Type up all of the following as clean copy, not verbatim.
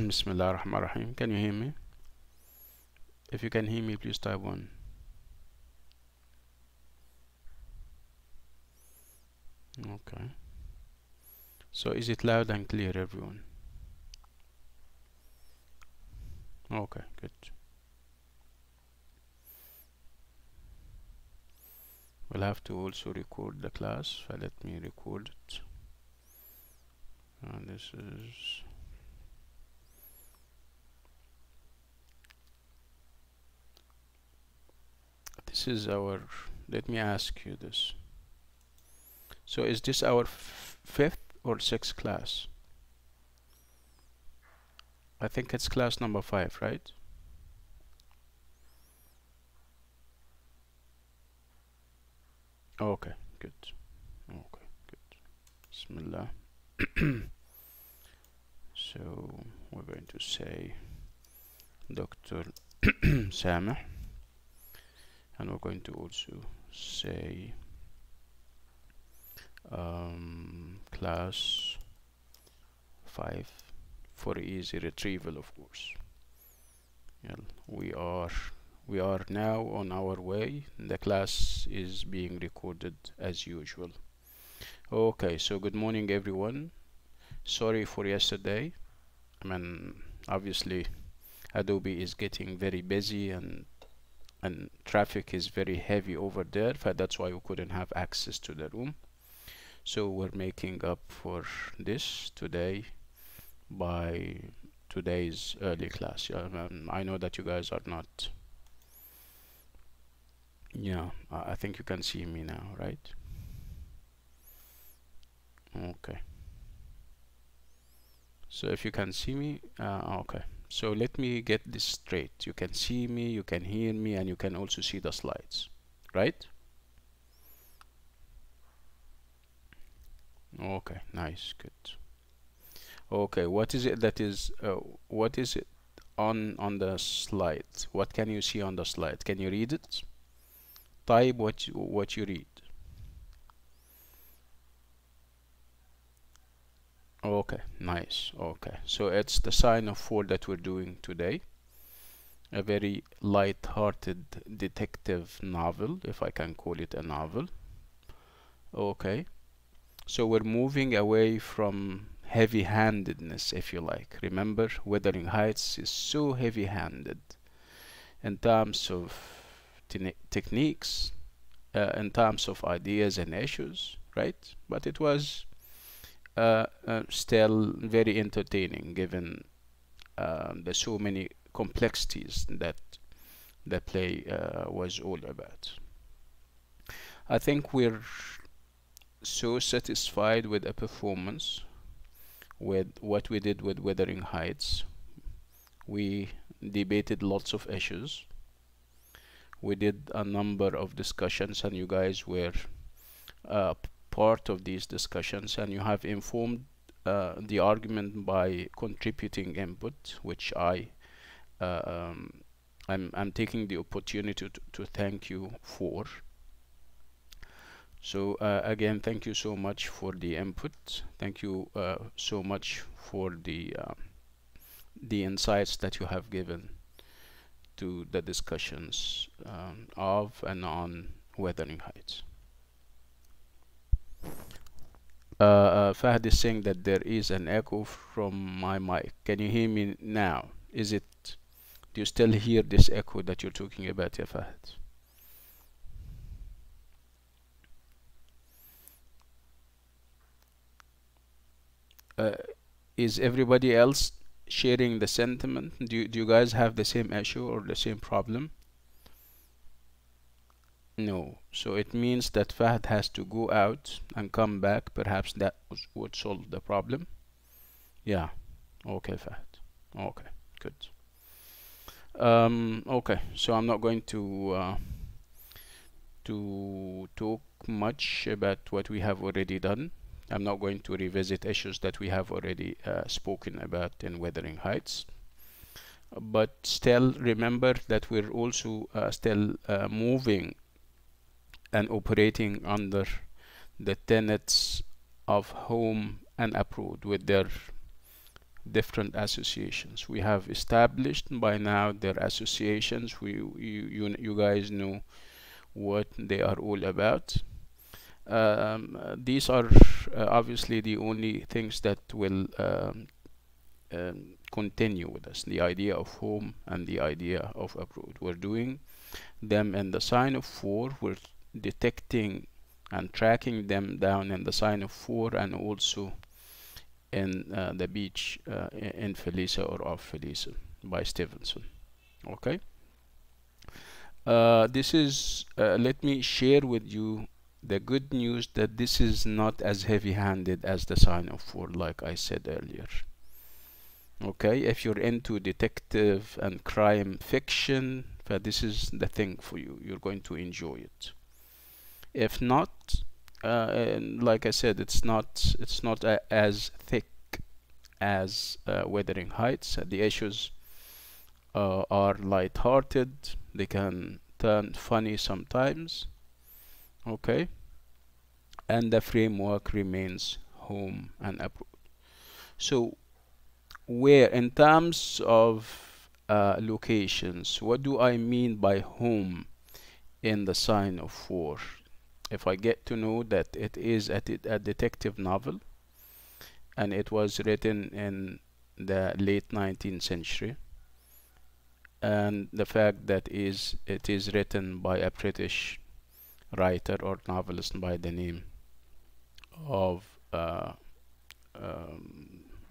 Bismillah ar-Rahman ar-Rahim. Can you hear me? If you can hear me, please type 1. Okay. So is it loud and clear, everyone? Okay, good. We'll have to also record the class. So let me record it. And this is our, let me ask you this. So is this our 5th or 6th class? I think it's class number 5, right? Okay, good. Okay, good. Bismillah. So we're going to say Dr. Sameh, and we're going to also say class 5 for easy retrieval, of course. Well, we are now on our way. The class is being recorded as usual. Okay, so good morning, everyone. Sorry for yesterday. I mean, obviously Adobe is getting very busy and traffic is very heavy over there, but that's why we couldn't have access to the room. So we're making up for this today by today's early class. I know that you guys are not. Yeah, I think you can see me now, right? Okay. So if you can see me, okay. So let me get this straight. You can see me, you can hear me, and you can also see the slides, right? Okay, nice, good. Okay, what is it that is what is it on the slide? What can you see on the slide? Can you read it? Type what you read. Okay, nice. Okay, so it's the Sign of 4 that we're doing today. A very light-hearted detective novel, if I can call it a novel. Okay, so we're moving away from heavy-handedness, if you like. Remember, Wuthering Heights is so heavy-handed in terms of techniques, in terms of ideas and issues, right? But it was still very entertaining, given the so many complexities that the play was all about. I think we're so satisfied with the performance, with what we did with Wuthering Heights. We debated lots of issues. We did a number of discussions, and you guys were part of these discussions, and you have informed the argument by contributing input, which I'm taking the opportunity to thank you for. So again, thank you so much for the input. Thank you so much for the insights that you have given to the discussions of and on Wuthering Heights. Fahd is saying that there is an echo from my mic. Can you hear me now? Do you still hear this echo that you're talking about, ya Fahd? Is everybody else sharing the sentiment? Do you guys have the same issue or the same problem? No. So it means that Fahd has to go out and come back. Perhaps that would solve the problem. Yeah. Okay, Fahd. Okay, good. Okay, so I'm not going to talk much about what we have already done. I'm not going to revisit issues that we have already spoken about in Wuthering Heights. But still, remember that we're also still moving and operating under the tenets of home and abroad, with their different associations. We have established by now their associations. You guys know what they are all about. These are obviously the only things that will continue with us, the idea of home and the idea of abroad. We're doing them in the sign of 4. We're detecting and tracking them down in the sign of 4, and also in the beach in Felisa or off Felisa by Stevenson. Okay. This is let me share with you the good news that this is not as heavy-handed as the sign of 4, like I said earlier. Okay, if you're into detective and crime fiction, this is the thing for you. You're going to enjoy it. If not, like I said, it's not as thick as Wuthering Heights. The issues are light-hearted. They can turn funny sometimes. Okay, and the framework remains home and abroad. So, where in terms of locations, what do I mean by home in the sign of 4? If I get to know that it is a detective novel and it was written in the late 19th century, and the fact that it is written by a British writer or novelist by the name of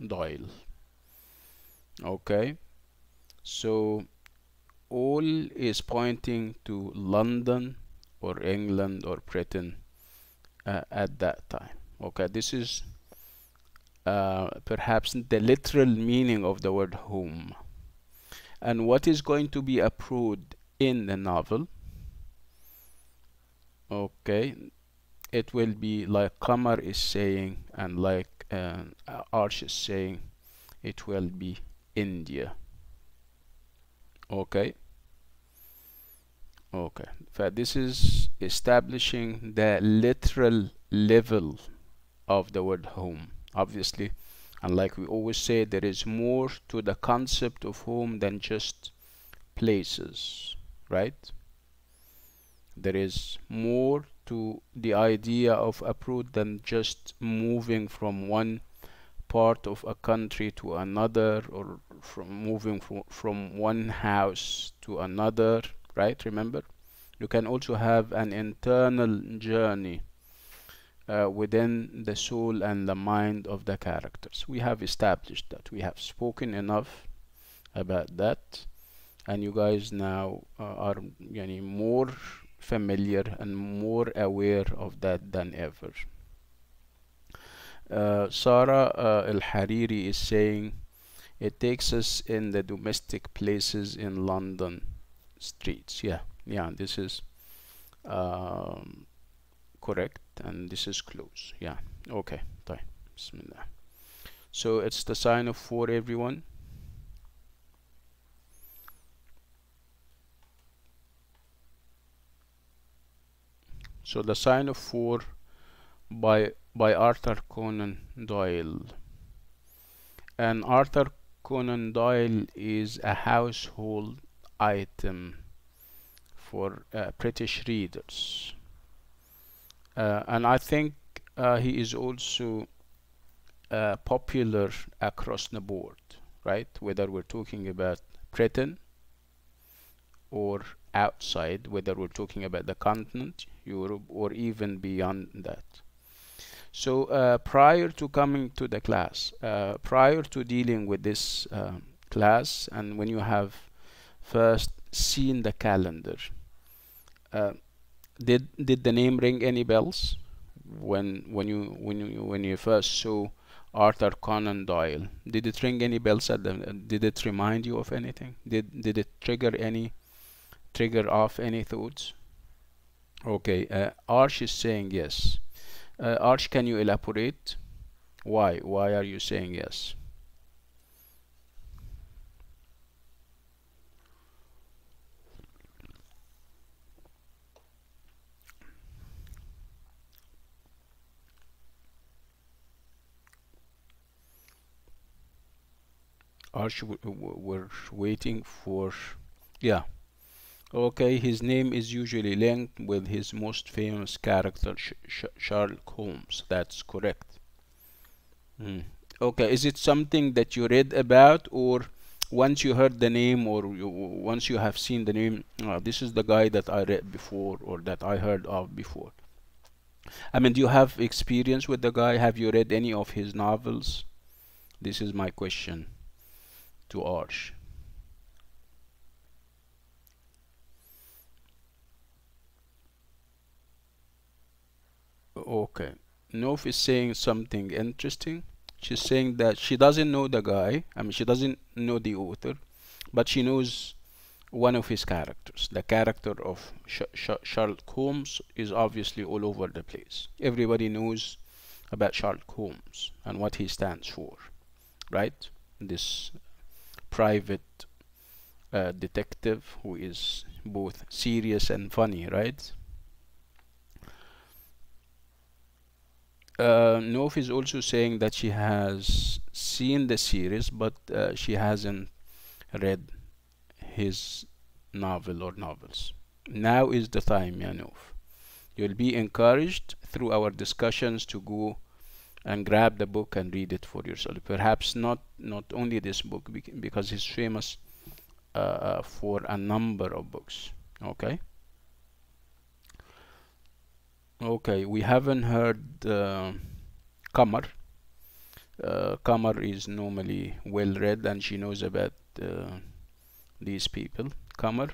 Doyle. Okay, so all is pointing to London or England or Britain at that time. Okay, this is perhaps the literal meaning of the word home. And what is going to be approved in the novel, okay, it will be like Qamar is saying, and like Arch is saying, it will be India. Okay. Okay. So this is establishing the literal level of the word home. Obviously, and like we always say, there is more to the concept of home than just places, right? There is more to the idea of abroad than just moving from one part of a country to another, or from moving from one house to another, right? Remember, you can also have an internal journey within the soul and the mind of the characters. We have established that. We have spoken enough about that, and you guys now are more familiar and more aware of that than ever. Sarah Al-Hariri is saying, it takes us in the domestic places in London streets. Yeah, this is correct, and this is close. Yeah, okay. Bismillah. So it's the sign of 4, everyone. So the sign of 4 by Arthur Conan Doyle. And Arthur Conan Doyle is a household item for British readers. And I think he is also popular across the board, right? Whether we're talking about Britain or outside, whether we're talking about the continent, Europe, or even beyond that. So prior to coming to the class, prior to dealing with this class, and when you have first seen the calendar, did the name ring any bells when you first saw Arthur Conan Doyle? Did it ring any bells at them? Did it remind you of anything? Did it trigger off any thoughts? Okay, Arch is saying yes. Arch, can you elaborate? Why are you saying yes? Arch, we're waiting for, yeah. Okay, his name is usually linked with his most famous character, Sherlock Holmes. That's correct. Mm. Okay, is it something that you read about, or once you heard the name, or once you have seen the name, this is the guy that I read before, or that I heard of before? I mean, do you have experience with the guy? Have you read any of his novels? This is my question to Arch. Okay. Nof is saying something interesting. She's saying that she doesn't know the guy. I mean, she doesn't know the author, but she knows one of his characters. The character of Sherlock Holmes is obviously all over the place. Everybody knows about Sherlock Holmes and what he stands for, right? This private detective who is both serious and funny, right? Nof is also saying that she has seen the series, but she hasn't read his novel or novels. Now is the time, ya Nof. You'll be encouraged through our discussions to go and grab the book and read it for yourself. Perhaps not only this book, because he's famous for a number of books. Okay. Okay, we haven't heard Kamar. Kamar is normally well read, and she knows about these people. Kamar,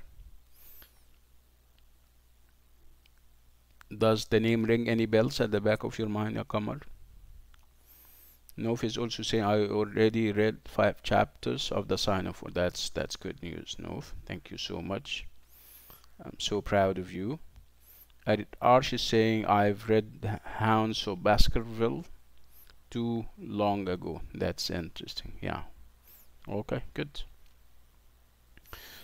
does the name ring any bells at the back of your mind, Kamar? Nof is also saying, I already read 5 chapters of the Sign of War. That's good news, Nof. Thank you so much. I'm so proud of you. Arch is saying, I've read Hounds of Baskerville too long ago. That's interesting. Yeah. Okay, good.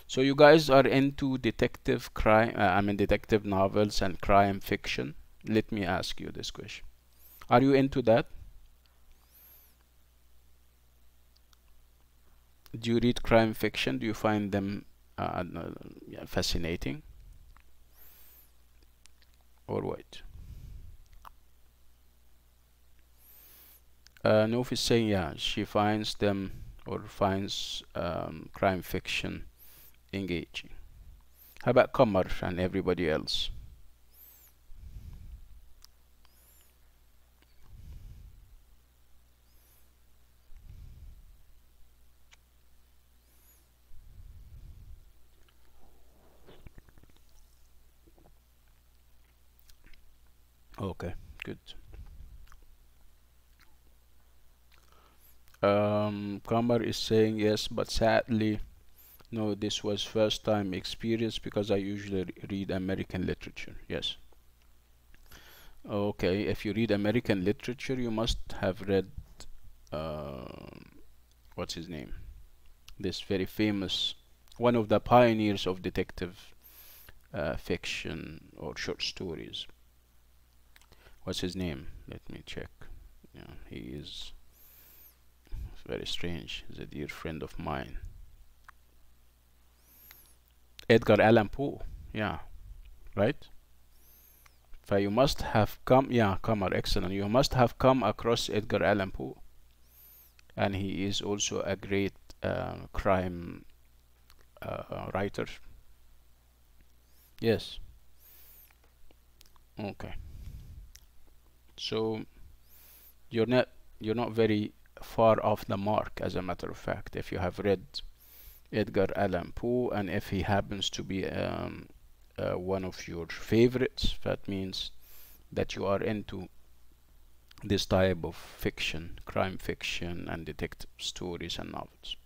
So you guys are into detective crime, I mean detective novels and crime fiction. Let me ask you this question. Are you into that? Do you read crime fiction? Do you find them yeah, fascinating? Or what? Nof is saying, yeah, she finds them or finds crime fiction engaging. How about Kamar and everybody else? Okay, good. Kamar is saying yes, but sadly, no, this was first time experience because I usually read American literature. Yes. Okay, if you read American literature, you must have read, uh, what's his name? This very famous, one of the pioneers of detective fiction or short stories. What's his name? Let me check. Yeah, he is very strange. He's a dear friend of mine. Edgar Allan Poe. Yeah, right? So you must have come, yeah, Kamar, excellent. You must have come across Edgar Allan Poe, and he is also a great crime writer. Yes. Okay. So you're not you're not very far off the mark, as a matter of fact, if you have read Edgar Allan Poe, and if he happens to be one of your favorites, that means that you are into this type of fiction, crime fiction, and detective stories and novels.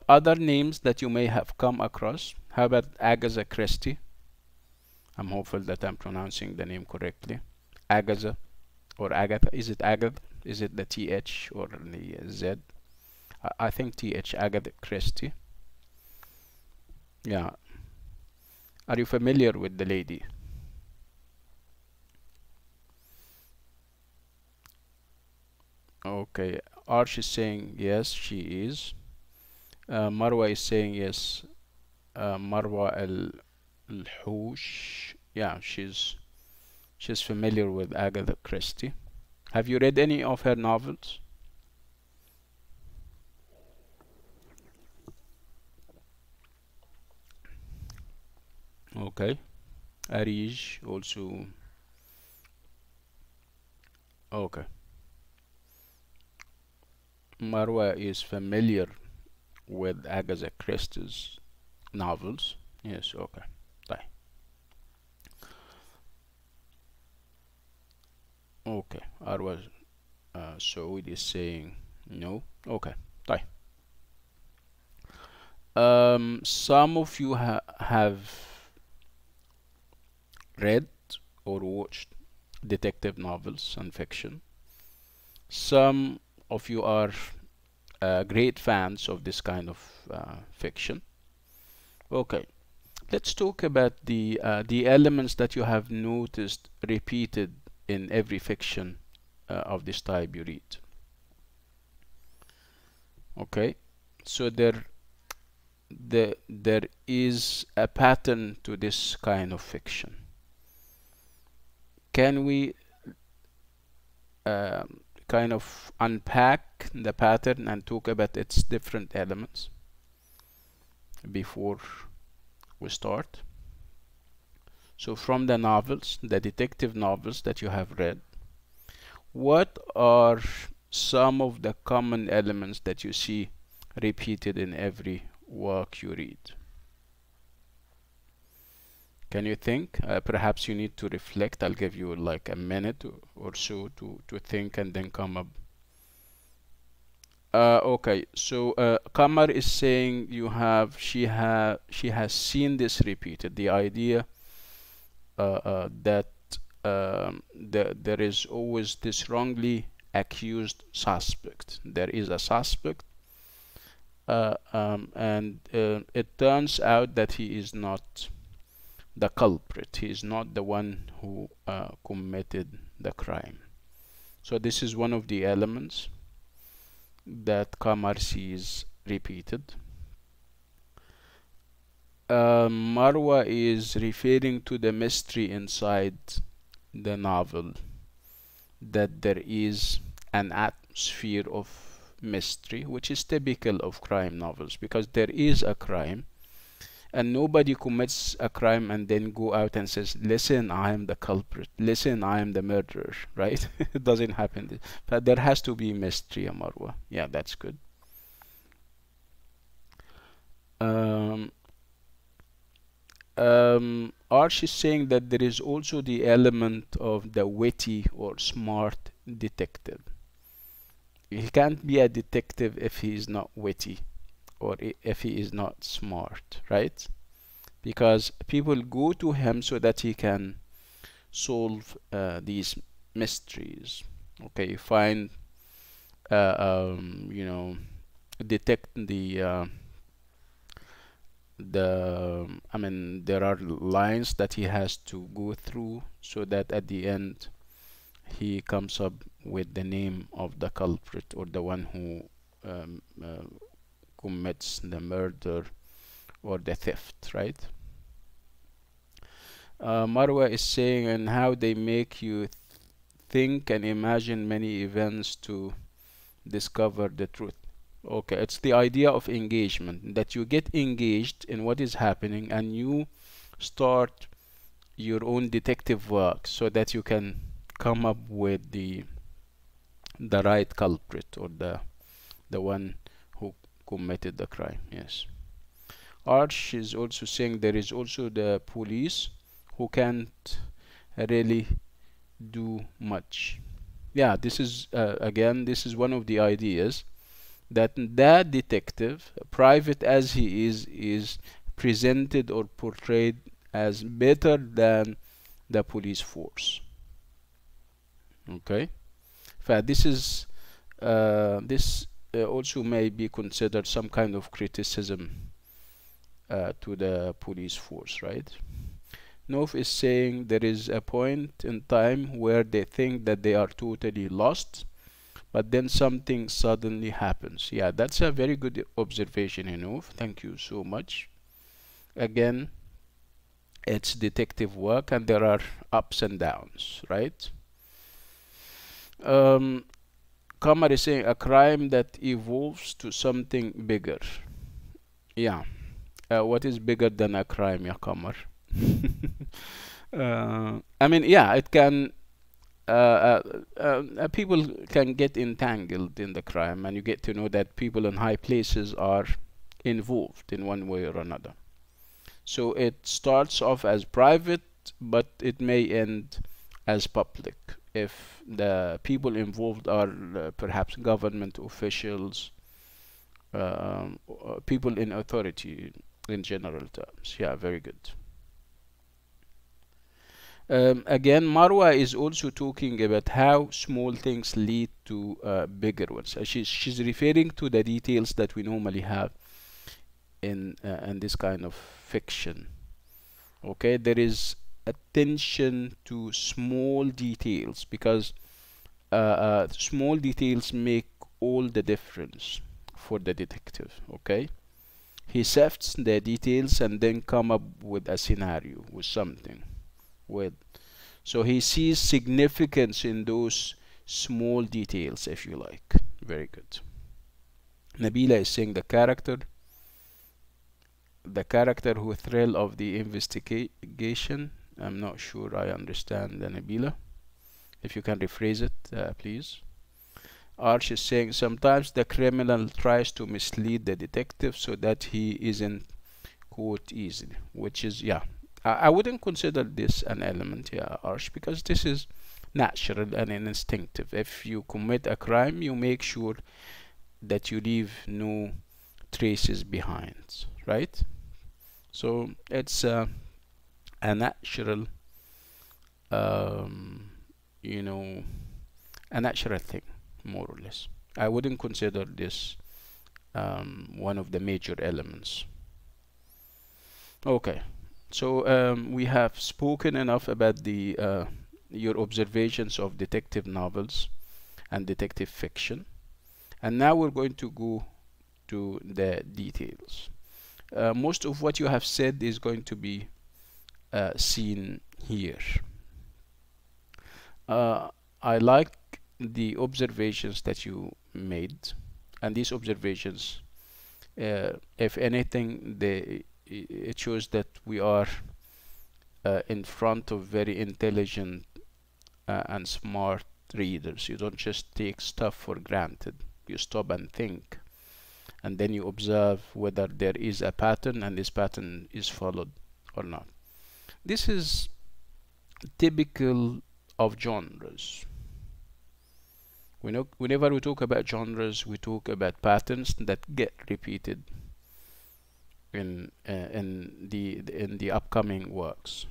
Other names that you may have come across, how about Agatha Christie? I'm hopeful that I'm pronouncing the name correctly. Agatha or Agatha. Is it Agatha? Is it the TH or the Z? I think TH, Agatha Christie. Yeah. Are you familiar with the lady? Okay. Arch is saying yes, she is. Marwa is saying yes. Marwa al-Housh. Yeah, she's familiar with Agatha Christie. Have you read any of her novels? Okay. Arij also. Okay. Marwa is familiar with Agatha Christie's novels. Yes, okay. طيب. Okay. Arwa Saud is saying no. Okay. طيب. Some of you have read or watched detective novels and fiction. Some of you are great fans of this kind of fiction. Okay, let's talk about the elements that you have noticed repeated in every fiction of this type you read. Okay, so there is a pattern to this kind of fiction. Can we kind of unpack the pattern and talk about its different elements before we start? So from the novels, the detective novels that you have read, what are some of the common elements that you see repeated in every work you read? Can you think? Perhaps you need to reflect. I'll give you like a minute or so to think and then come up. Okay, so Kamar is saying she has seen this repeated. The idea that there is always this wrongly accused suspect. There is a suspect, and it turns out that he is not the culprit. He is not the one who committed the crime. So this is one of the elements that Kamar sees repeated. Marwa is referring to the mystery inside the novel, that there is an atmosphere of mystery, which is typical of crime novels, because there is a crime and nobody commits a crime and then go out and says, listen, I am the culprit, listen, I am the murderer, right? It doesn't happen. But there has to be mystery, Marwa. Yeah, that's good. Arch is saying that there is also the element of the witty or smart detective. He can't be a detective if he is not witty or if he is not smart, right? Because people go to him so that he can solve these mysteries. Okay, find, you know, detect I mean, there are lines that he has to go through so that at the end he comes up with the name of the culprit or the one who commits the murder or the theft, right? Marwa is saying, and how they make you think and imagine many events to discover the truth. Okay, it's the idea of engagement, that you get engaged in what is happening and you start your own detective work so that you can come up with the right culprit or the one who committed the crime. Yes. Arch is also saying there is also the police who can't really do much. Yeah, this is again, this is one of the ideas, that that detective, private as he is presented or portrayed as better than the police force. Okay, this is this also may be considered some kind of criticism to the police force, right? Nov is saying there is a point in time where they think that they are totally lost, but then something suddenly happens. Yeah, that's a very good observation, Hinuf. Thank you so much. Again, it's detective work and there are ups and downs, right? Um, Kamar is saying a crime that evolves to something bigger. Yeah. What is bigger than a crime, ya Kamar? I mean, yeah, it can. People can get entangled in the crime, and you get to know that people in high places are involved in one way or another. So it starts off as private, but it may end as public if the people involved are perhaps government officials, people in authority in general terms. Yeah, very good. Again, Marwa is also talking about how small things lead to bigger ones. She's referring to the details that we normally have in this kind of fiction. Okay, there is attention to small details because small details make all the difference for the detective. Okay, he sifts the details and then come up with a scenario with something. With So he sees significance in those small details, if you like. Very good. Nabila is saying the character who thrill of the investigation. I'm not sure I understand Nabila. If you can rephrase it, please. Arch is saying sometimes the criminal tries to mislead the detective so that he isn't caught easily, which is, yeah, I wouldn't consider this an element, yeah, Arch, because this is natural and instinctive. If you commit a crime, you make sure that you leave no traces behind, right? So it's a natural, um, you know, a natural thing, more or less. I wouldn't consider this one of the major elements. Okay, so we have spoken enough about the your observations of detective novels and detective fiction, and now we're going to go to the details. Most of what you have said is going to be seen here. I like the observations that you made, and these observations, if anything, it shows that we are in front of very intelligent and smart readers. You don't just take stuff for granted. You stop and think, and then you observe whether there is a pattern and this pattern is followed or not. This is typical of genres. Whenever we talk about genres, we talk about patterns that get repeated in the upcoming works.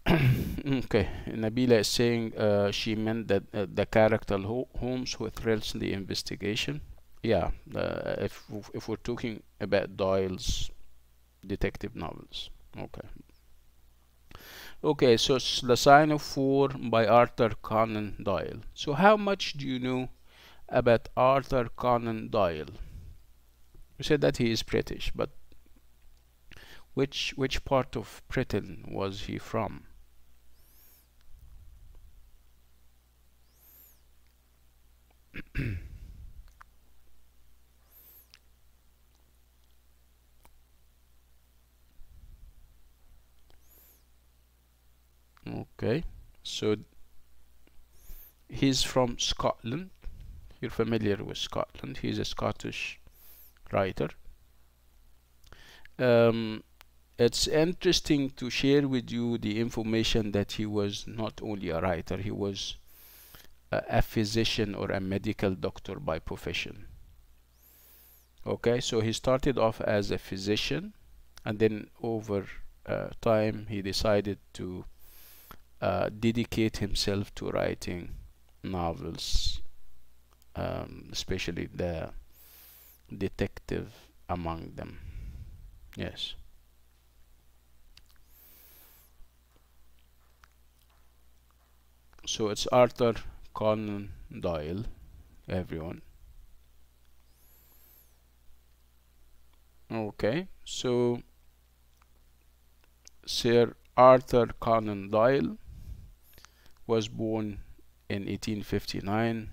Okay, Nabila is saying she meant that the character Holmes who thrills the investigation. Yeah, if we're talking about Doyle's detective novels. Okay. Okay, so it's The Sign of Four by Arthur Conan Doyle. So how much do you know about Arthur Conan Doyle? You said that he is British, but which part of Britain was he from? Okay, so he's from Scotland. You're familiar with Scotland. He's a Scottish writer. Um, it's interesting to share with you the information that he was not only a writer, he was a physician or a medical doctor by profession. Okay, so he started off as a physician, and then over time he decided to dedicate himself to writing novels, especially the detective among them. Yes. So it's Arthur Conan Doyle, everyone. Okay, so Sir Arthur Conan Doyle was born in 1859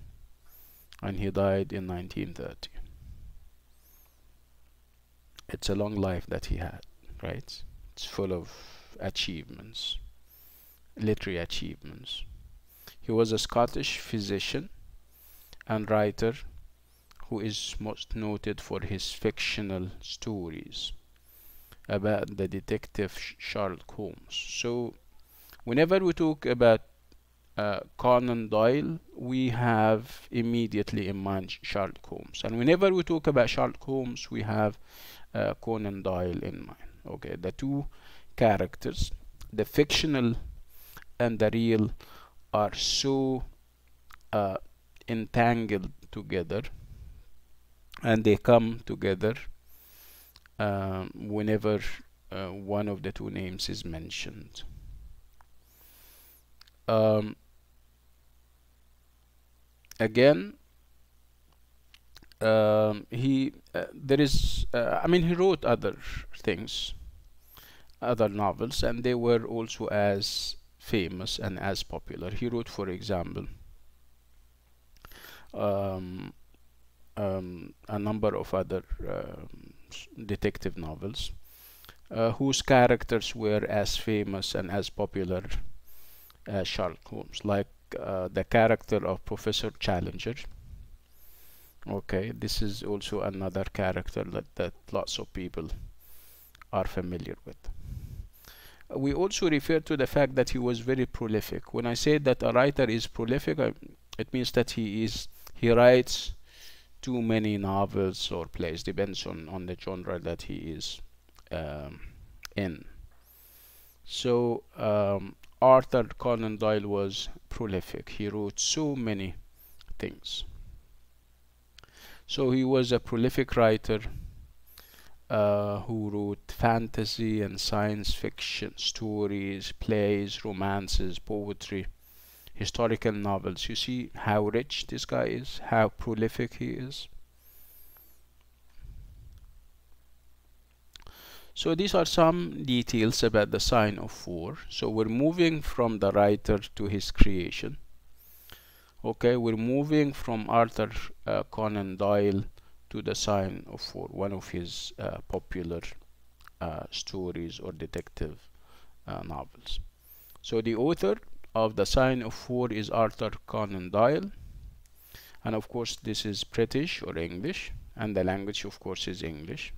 and he died in 1930. It's a long life that he had, right? It's full of achievements, literary achievements. He was a Scottish physician and writer who is most noted for his fictional stories about the detective Sherlock Holmes. So whenever we talk about Conan Doyle, we have immediately in mind Sherlock Holmes. And whenever we talk about Sherlock Holmes, we have Conan Doyle in mind. Okay, the two characters, the fictional and the real, are so entangled together, and they come together whenever one of the two names is mentioned. Again, he there is I mean, he wrote other things, other novels, and they were also as famous and as popular. He wrote, for example, um, a number of other detective novels whose characters were as famous and as popular as Sherlock Holmes, like the character of Professor Challenger. Okay, this is also another character that lots of people are familiar with. We also refer to the fact that he was very prolific. When I say that a writer is prolific, it means that he writes too many novels or plays, depends on the genre that he is in. So Arthur Conan Doyle was prolific. He wrote so many things. So he was a prolific writer who wrote fantasy and science fiction stories, plays, romances, poetry, historical novels. You see how rich this guy is, how prolific he is. So these are some details about the sign of 4. So we're moving from the writer to his creation. Okay, we're moving from Arthur Conan Doyle to the sign of 4, one of his popular stories or detective novels. So the author of the sign of 4 is Arthur Conan Doyle, and of course this is British or English, and the language of course is English.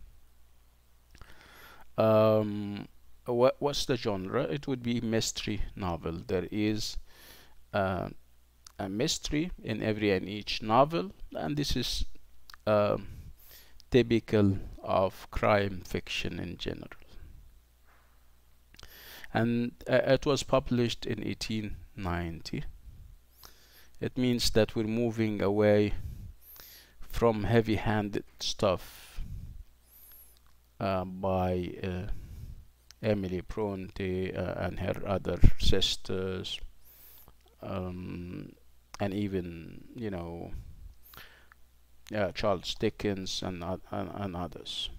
What's the genre? It would be mystery novel. There is a mystery in every and each novel, and this is typical of crime fiction in general. And it was published in 1890. It means that we're moving away from heavy-handed stuff by Emily Bronte and her other sisters, and even, you know, Charles Dickens and others.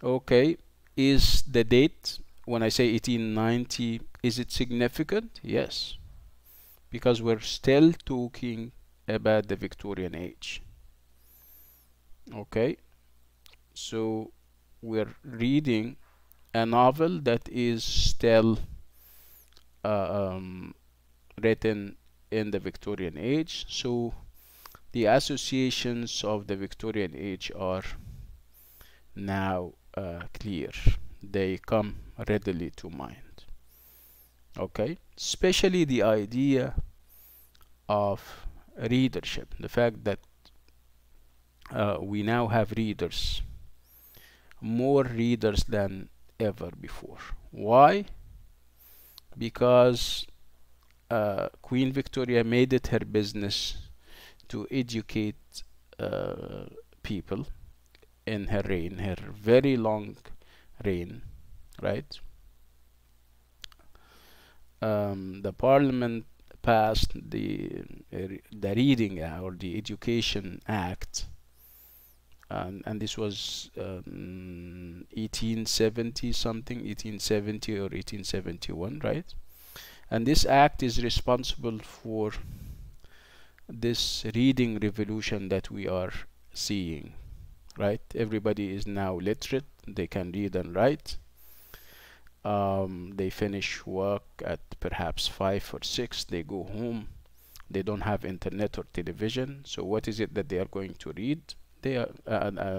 Okay, is the date, when I say 1890, is it significant? Yes, because we're still talking about the Victorian age. Okay, so we're reading a novel that is still written in the Victorian age, so the associations of the Victorian age are now clear. They come readily to mind. Okay, especially the idea of readership, the fact that we now have readers, more readers than ever before. Why? Because Queen Victoria made it her business to educate people in her reign, her very long reign, right? the parliament passed the Reading or the Education Act, and this was 1870 something, 1870 or 1871, right? And this act is responsible for this reading revolution that we are seeing, right? Everybody is now literate, they can read and write. They finish work at perhaps 5 or 6, they go home, they don't have internet or television, so what is it that they are going to read? They are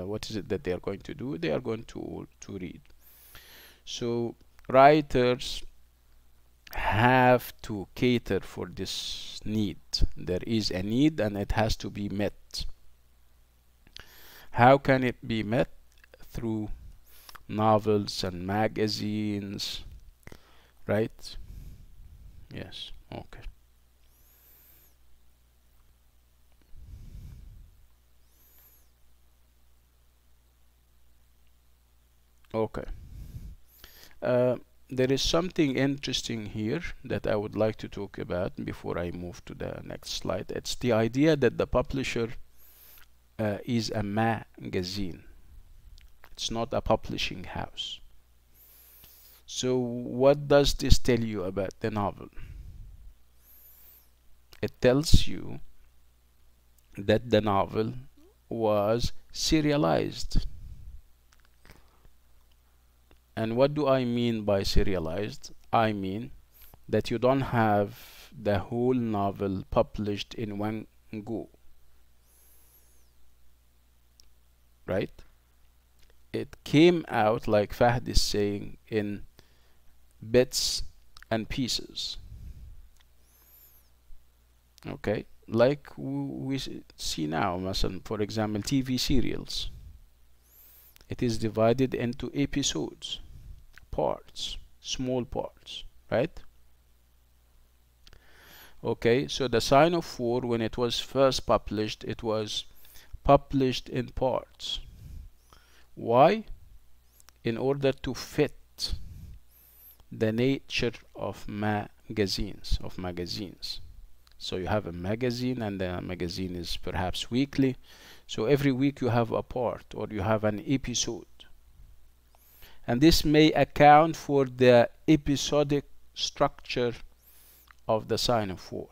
what is it that they are going to do? They are going to read. So writers have to cater for this need. There is a need and it has to be met. How can it be met? Through novels and magazines, right? Yes, okay. Okay. There is something interesting here that I would like to talk about before I move to the next slide. It's the idea that the publisher is a magazine. It's not a publishing house. So what does this tell you about the novel? It tells you that the novel was serialized. And what do I mean by serialized? I mean that you don't have the whole novel published in one go, right? It came out, like Fahd is saying, in bits and pieces. Okay, like we see now, for example, TV serials. It is divided into episodes, parts, small parts, right? Okay, so the Sign of Four, when it was first published, it was published in parts. Why? In order to fit the nature of magazines. So you have a magazine, and the magazine is perhaps weekly. So every week you have a part, or you have an episode. And this may account for the episodic structure of the Sign of Four.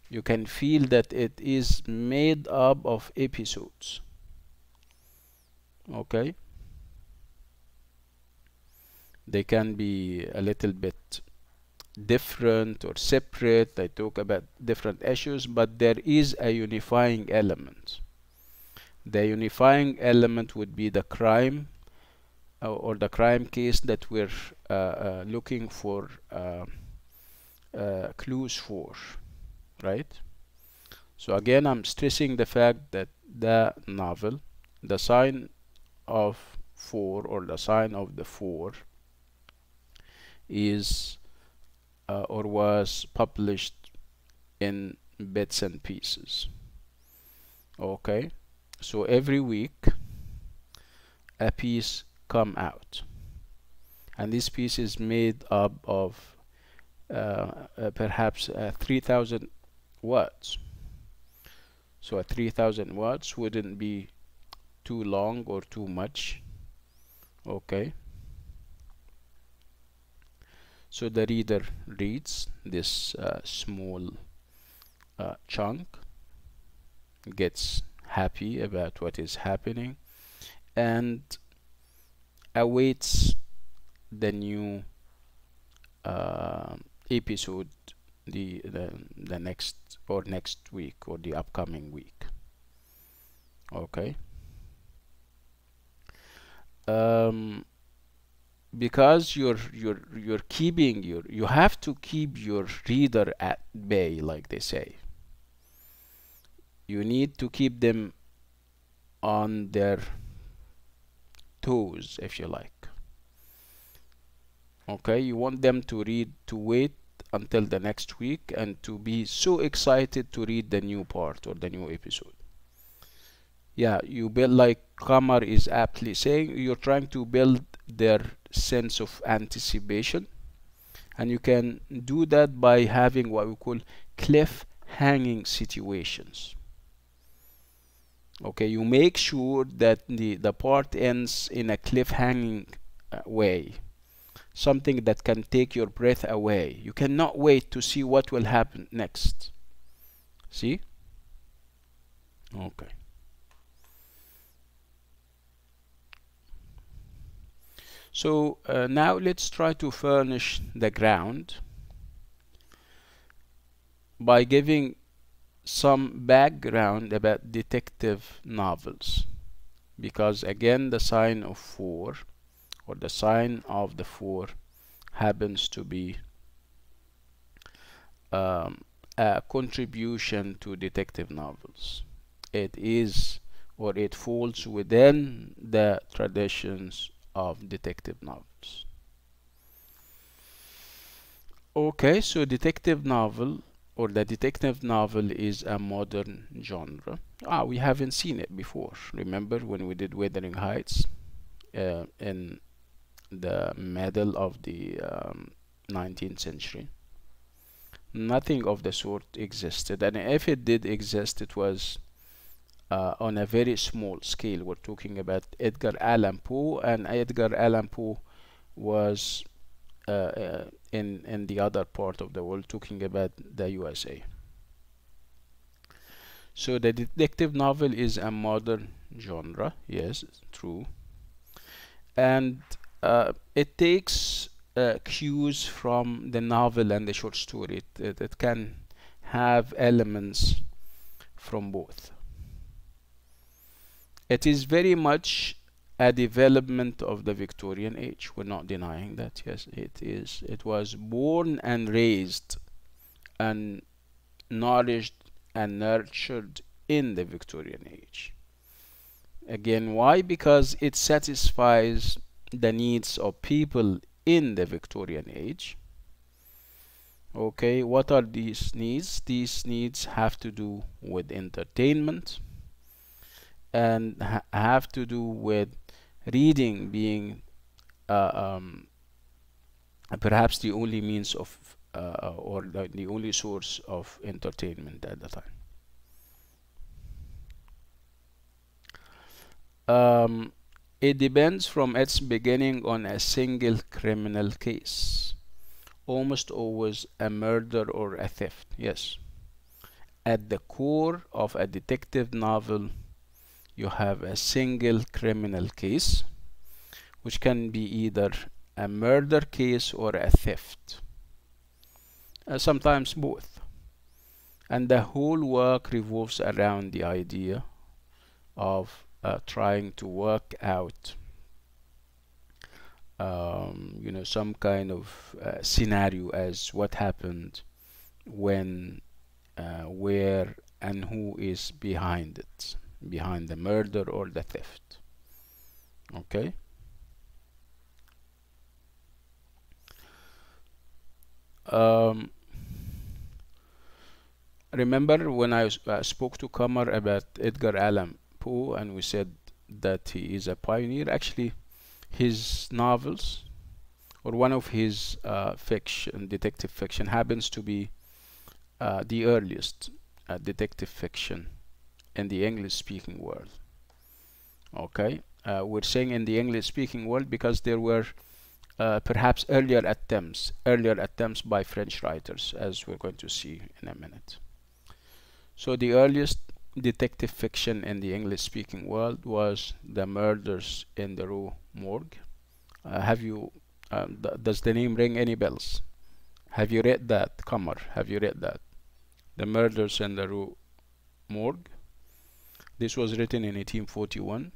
You can feel that it is made up of episodes. Okay? They can be a little bit different or separate. They talk about different issues, but there is a unifying element. The unifying element would be the crime or the crime case that we're looking for clues for, right? So again, I'm stressing the fact that the novel, the Sign of Four or the Sign of the Four, is or was published in bits and pieces. Okay, so every week a piece come out, and this piece is made up of perhaps 3,000 words. So 3,000 words wouldn't be too long or too much. Okay, so the reader reads this small chunk, gets happy about what is happening, and awaits the new episode the next week or the upcoming week. Okay. Because you're keeping you have to keep your reader at bay, like they say. You need to keep them on their toes, if you like. Okay, you want them to wait until the next week and to be so excited to read the new part or the new episode. Yeah, you build, like Kamar is aptly saying, you're trying to build their sense of anticipation, And you can do that by having what we call cliff hanging situations. Okay, you make sure that the part ends in a cliff hanging way, something that can take your breath away. You cannot wait to see what will happen next. See? Okay. So now let's try to furnish the ground by giving some background about detective novels, because again the sign of 4 or the sign of the 4 happens to be a contribution to detective novels. It is, or it falls within the traditions of detective novels. Okay, so detective novel or the detective novel is a modern genre. We haven't seen it before. Remember when we did Wuthering Heights in the middle of the 19th century? Nothing of the sort existed, and if it did exist, it was on a very small scale. We're talking about Edgar Allan Poe, and Edgar Allan Poe was in the other part of the world, talking about the USA. So the detective novel is a modern genre, yes, true, and it takes cues from the novel and the short story. It can have elements from both. It is very much a development of the Victorian age. We're not denying that. Yes, it is. It was born and raised and nourished and nurtured in the Victorian age. Again, why? Because it satisfies the needs of people in the Victorian age. Okay, what are these needs? These needs have to do with entertainment and have to do with reading being perhaps the only means of or the only source of entertainment at the time. It depends from its beginning on a single criminal case, almost always a murder or a theft. Yes, at the core of a detective novel you have a single criminal case, which can be either a murder case or a theft, sometimes both, and the whole work revolves around the idea of trying to work out some kind of scenario as what happened, when, where, and who is behind it, behind the murder or the theft. Okay. Remember when I spoke to Kamar about Edgar Allan Poe, and we said that he is a pioneer. Actually, his novels, or one of his fiction, detective fiction, happens to be the earliest detective fiction in the English-speaking world. Okay, we're saying in the English-speaking world because there were perhaps earlier attempts by French writers, as we're going to see in a minute. So the earliest detective fiction in the English-speaking world was The Murders in the Rue Morgue. Does the name ring any bells? Have you read that, Kamar? Have you read that? The Murders in the Rue Morgue. This was written in 1841.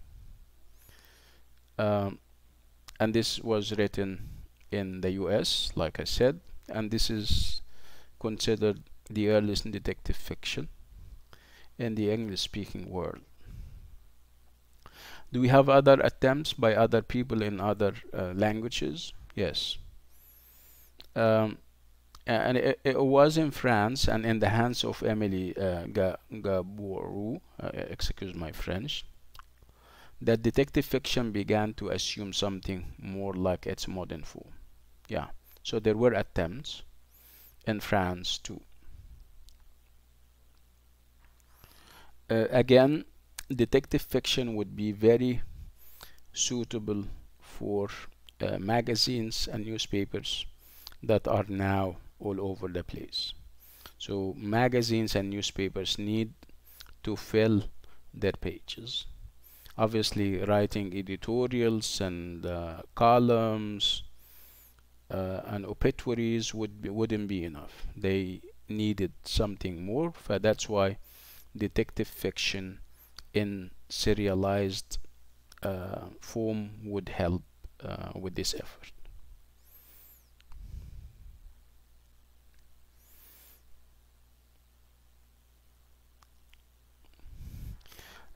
And this was written in the US, like I said, and this is considered the earliest detective fiction in the English-speaking world. Do we have other attempts by other people in other languages? Yes. And it was in France and in the hands of Emily Gaboureau, excuse my French, that detective fiction began to assume something more like its modern form. Yeah, So there were attempts in France too. Again, detective fiction would be very suitable for magazines and newspapers that are now all over the place. So magazines and newspapers need to fill their pages. Obviously, writing editorials and columns and obituaries wouldn't be enough. They needed something more, so that's why detective fiction in serialized form would help with this effort.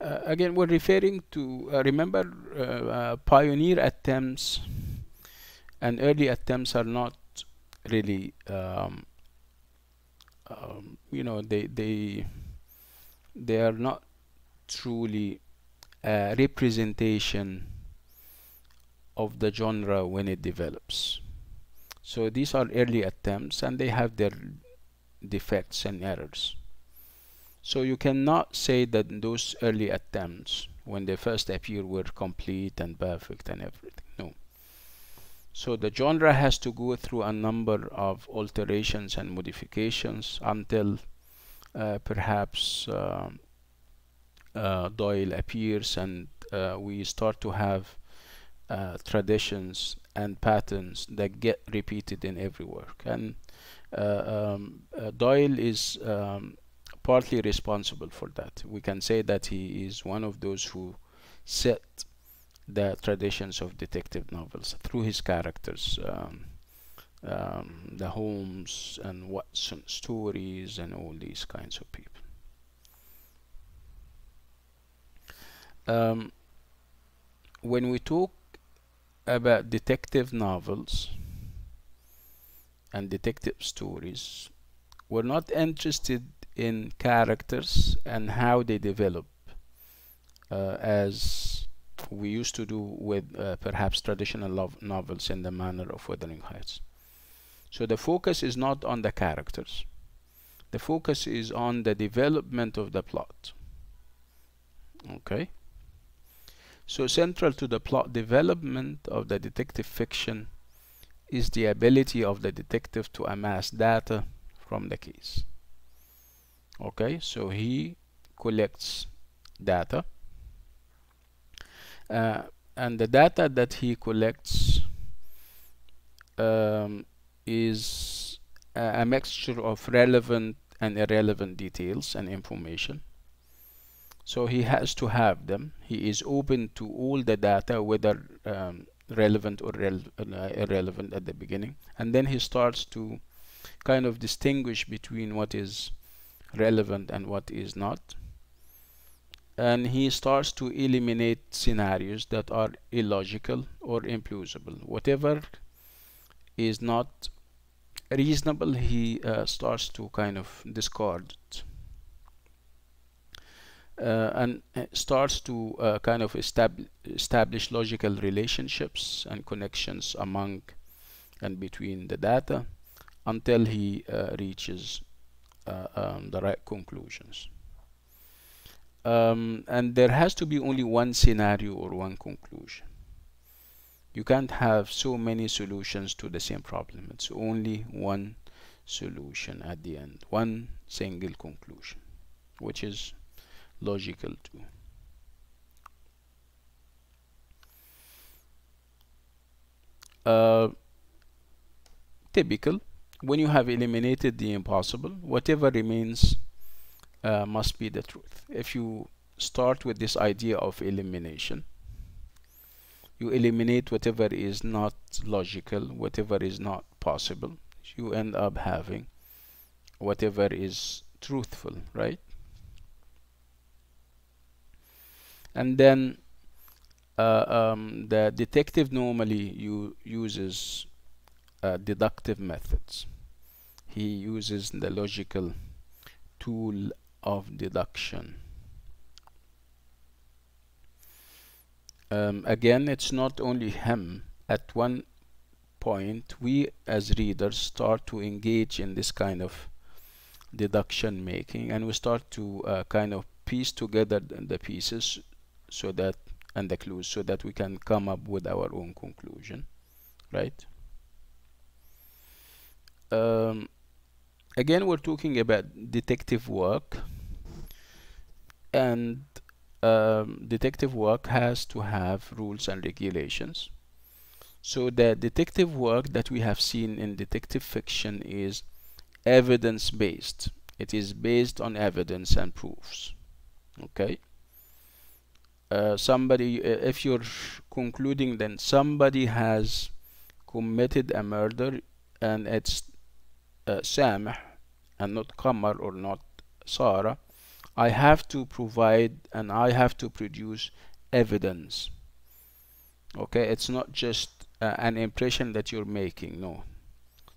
Again, we're referring to, remember, pioneer attempts and early attempts are not really, you know, they are not truly a representation of the genre when it develops. So these are early attempts and they have their defects and errors. So you cannot say that those early attempts, when they first appear, were complete and perfect and everything. No. So the genre has to go through a number of alterations and modifications until perhaps Doyle appears and we start to have traditions and patterns that get repeated in every work. And Doyle is partly responsible for that. We can say that he is one of those who set the traditions of detective novels through his characters, the Holmes and Watson stories and all these kinds of people. When we talk about detective novels and detective stories, we're not interested in characters and how they develop as we used to do with perhaps traditional novels in the manner of Wuthering Heights. So the focus is not on the characters. The focus is on the development of the plot. Okay? So central to the plot development of the detective fiction is the ability of the detective to amass data from the case. Okay, so he collects data, and the data that he collects is a mixture of relevant and irrelevant details and information. So he has to have them. He is open to all the data, whether relevant or irrelevant at the beginning, and then he starts to kind of distinguish between what is relevant and what is not, and he starts to eliminate scenarios that are illogical or implausible. Whatever is not reasonable, he starts to kind of discard it, and starts to kind of establish logical relationships and connections among and between the data until he reaches the right conclusions. And there has to be only one scenario or one conclusion. You can't have so many solutions to the same problem. It's only one solution at the end, one single conclusion, which is logical too. Typical, when you have eliminated the impossible, whatever remains must be the truth. If you start with this idea of elimination, you eliminate whatever is not logical, whatever is not possible. You end up having whatever is truthful, right? And then the detective normally uses deductive methods. He uses the logical tool of deduction. Again, it's not only him. At one point, we as readers start to engage in this kind of deduction making, and we start to kind of piece together the pieces so that, and the clues, so that we can come up with our own conclusion, right? Again, we're talking about detective work, and detective work has to have rules and regulations. So the detective work that we have seen in detective fiction is evidence-based. It is based on evidence and proofs. Okay? If you're concluding then somebody has committed a murder and it's Sameh and not Qamar or not Sarah, I have to provide and I have to produce evidence. Okay, it's not just an impression that you're making, no.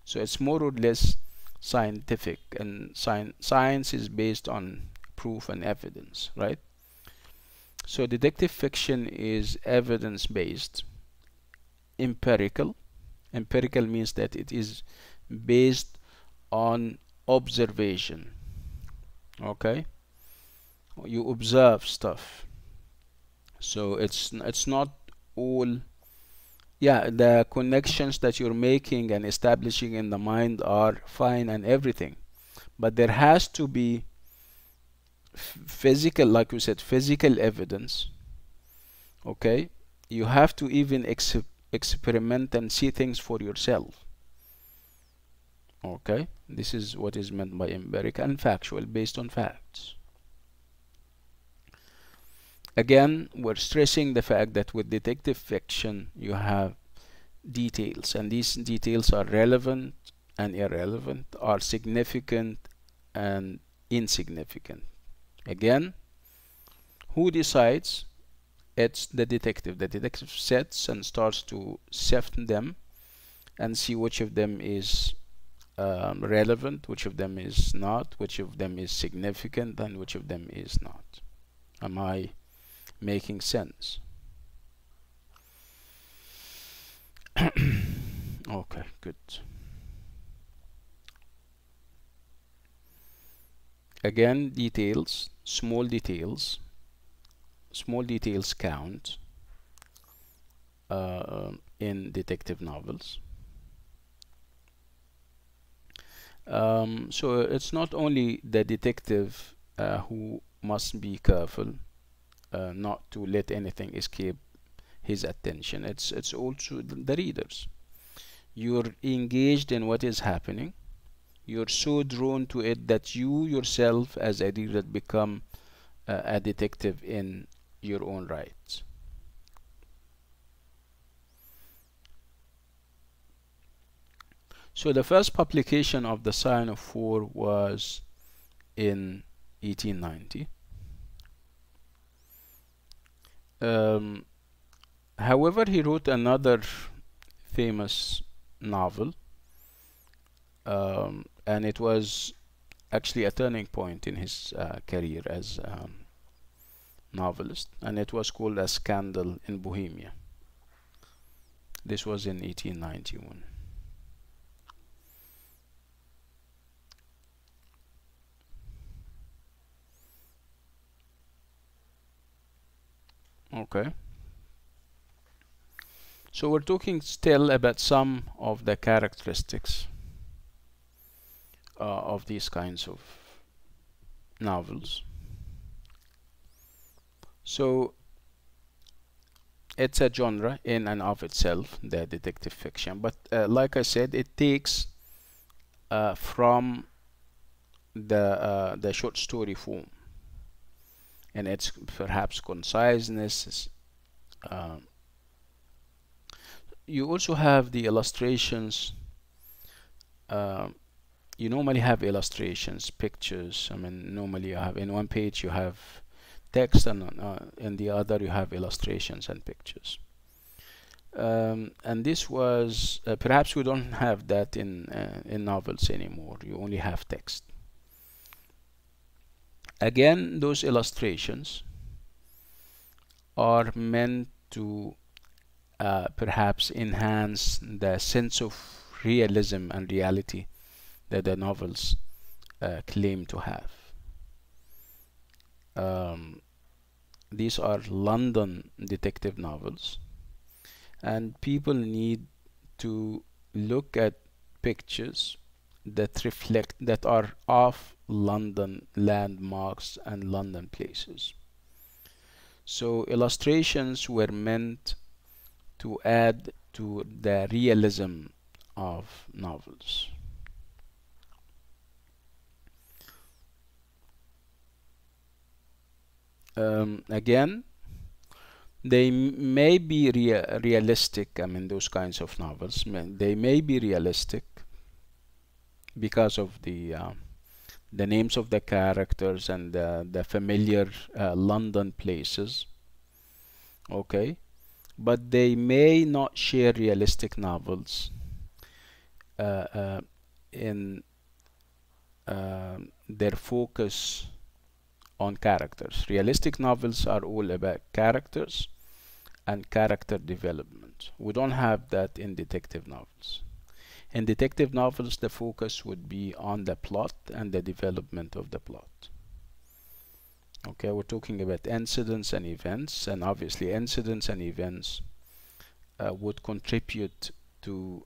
So it's more or less scientific, and science is based on proof and evidence, right? So detective fiction is evidence based, empirical. Empirical means that it is based on observation. Okay, you observe stuff, so it's not all, yeah, the connections that you're making and establishing in the mind are fine and everything, but there has to be physical, like we said, physical evidence. Okay, you have to even experiment and see things for yourself. Okay, this is what is meant by empirical and factual, based on facts. Again, we're stressing the fact that with detective fiction you have details, and these details are relevant and irrelevant, are significant and insignificant. Again, who decides? It's the detective. The detective sits and starts to sift them and see which of them is relevant, which of them is not, which of them is significant, and which of them is not. Am I making sense? Okay, good. Again, details, small details count in detective novels. So it's not only the detective who must be careful not to let anything escape his attention. It's also the readers. You're engaged in what is happening. You're so drawn to it that you yourself as a reader become a detective in your own right. So the first publication of The Sign of Four was in 1890. However, he wrote another famous novel, and it was actually a turning point in his career as novelist, and it was called A Scandal in Bohemia. This was in 1891. Okay, so we're talking still about some of the characteristics of these kinds of novels. So it's a genre in and of itself, the detective fiction, but like I said, it takes from the short story form, and its perhaps conciseness. You also have the illustrations. You normally have illustrations, pictures. I mean, normally you have in one page you have text, and in the other you have illustrations and pictures. And this was perhaps we don't have that in novels anymore. You only have text. Again, those illustrations are meant to perhaps enhance the sense of realism and reality that the novels claim to have. These are London detective novels, and people need to look at pictures that are of London landmarks and London places. So illustrations were meant to add to the realism of novels. Again, they may be realistic. I mean, those kinds of novels, they may be realistic because of the names of the characters and the familiar London places. Okay, but they may not share realistic novels in their focus on characters. Realistic novels are all about characters and character development. We don't have that in detective novels. In detective novels, the focus would be on the plot and the development of the plot. Okay, we're talking about incidents and events, and obviously incidents and events would contribute to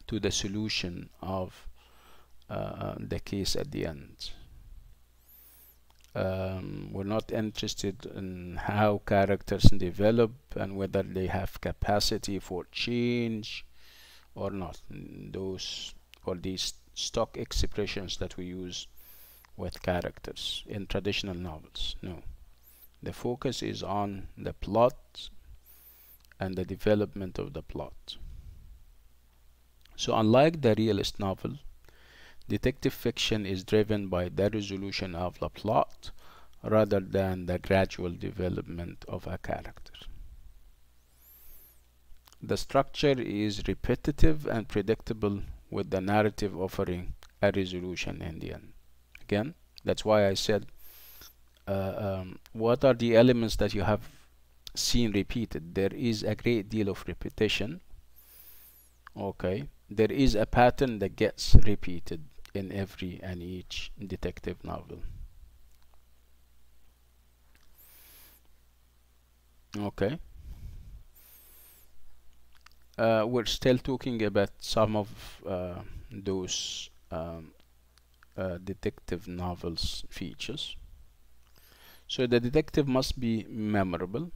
the solution of the case at the end. We're not interested in how characters develop and whether they have capacity for change or not. Those or these stock expressions that we use with characters in traditional novels. No. The focus is on the plot and the development of the plot. So unlike the realist novel, detective fiction is driven by the resolution of the plot rather than the gradual development of a character. The structure is repetitive and predictable, with the narrative offering a resolution in the end. Again, that's why I said what are the elements that you have seen repeated? There is a great deal of repetition. Okay, there is a pattern that gets repeated in every and each detective novel. Okay, we're still talking about some of those detective novels features. So the detective must be memorable,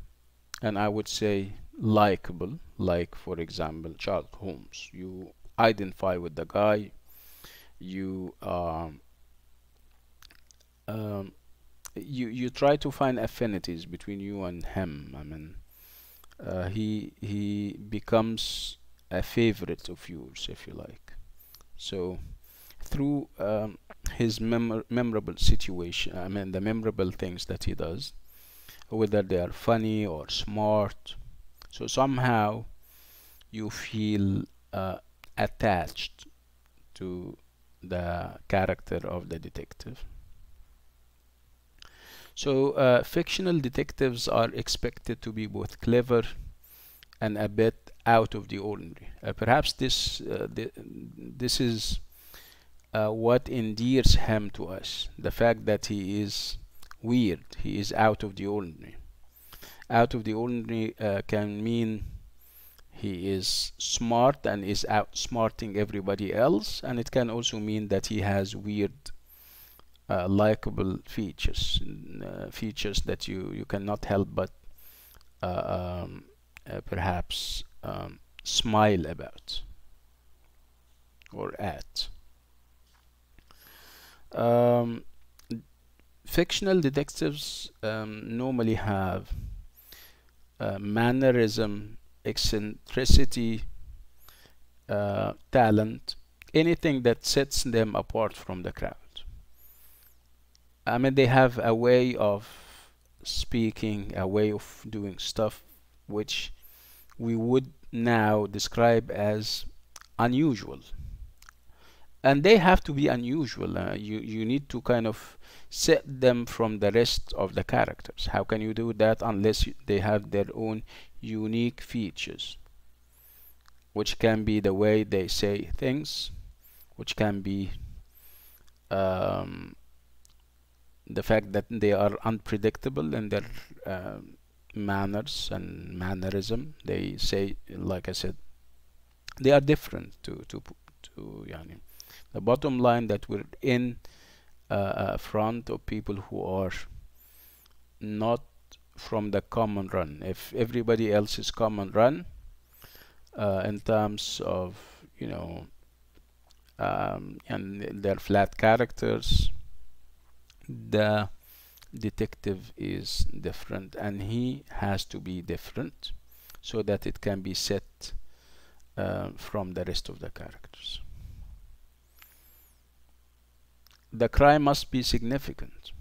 and I would say likable. Like, for example, Sherlock Holmes. You identify with the guy. You you try to find affinities between you and him. I mean, he becomes a favorite of yours, if you like. So through his memorable situation, I mean the memorable things that he does, whether they are funny or smart, so somehow you feel attached to the character of the detective. So fictional detectives are expected to be both clever and a bit out of the ordinary. Perhaps this is what endears him to us, the fact that he is weird, he is out of the ordinary. Out of the ordinary can mean he is smart and is outsmarting everybody else, and it can also mean that he has weird likable features, features that you cannot help but perhaps smile about or at. Fictional detectives normally have mannerism, eccentricity, talent, anything that sets them apart from the crowd. I mean, they have a way of speaking, a way of doing stuff which we would now describe as unusual. And they have to be unusual. You need to kind of set them from the rest of the characters. How can you do that unless they have their own unique features, which can be the way they say things, which can be um, the fact that they are unpredictable in their manners and mannerism. They say, like I said, they are different to yani. The bottom line that we're in front of people who are not from the common run. If everybody else is common run in terms of, you know, and their flat characters, the detective is different, and he has to be different so that it can be set from the rest of the characters. The crime must be significant.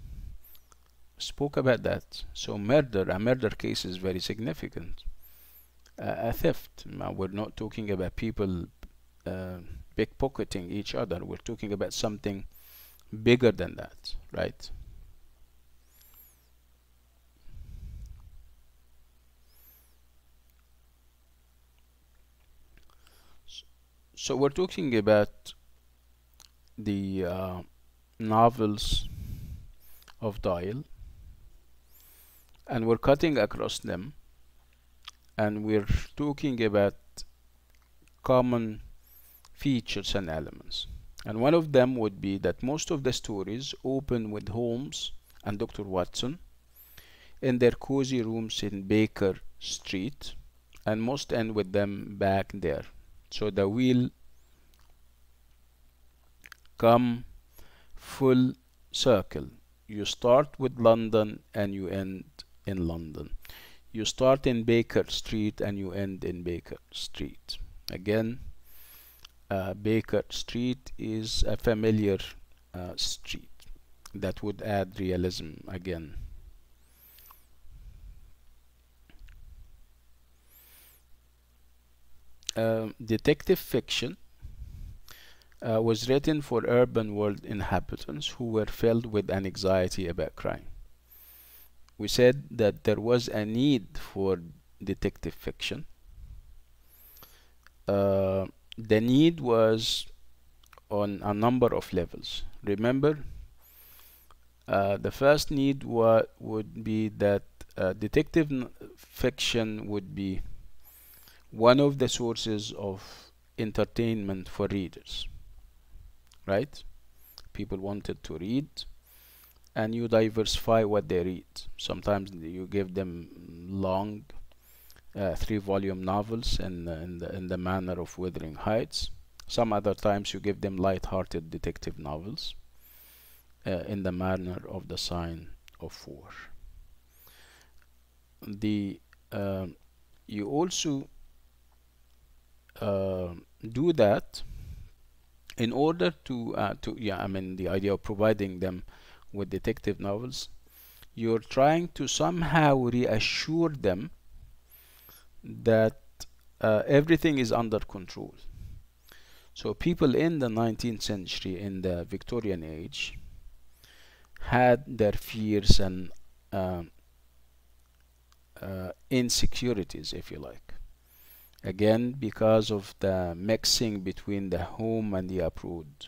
Spoke about that. So a murder case is very significant. A theft, we're not talking about people pickpocketing each other. We're talking about something bigger than that, right? So we're talking about the novels of Doyle, and we're cutting across them, and we're talking about common features and elements. And one of them would be that most of the stories open with Holmes and Dr. Watson in their cozy rooms in Baker Street, and most end with them back there. So the wheel come full circle. You start with London and you end in London. You start in Baker Street and you end in Baker Street. Again, Baker Street is a familiar street that would add realism again. Detective fiction was written for urban world inhabitants who were filled with an anxiety about crime. We said that there was a need for detective fiction. The need was on a number of levels. Remember, the first need would be that detective fiction would be one of the sources of entertainment for readers, right? People wanted to read, and you diversify what they read. Sometimes you give them long 3-volume novels in the manner of Wuthering Heights. Some other times you give them light-hearted detective novels in the manner of The Sign of War. You also do that in order to the idea of providing them with detective novels. You're trying to somehow reassure them that everything is under control. So people in the 19th century, in the Victorian age, had their fears and insecurities, if you like. Again, because of the mixing between the home and the abroad.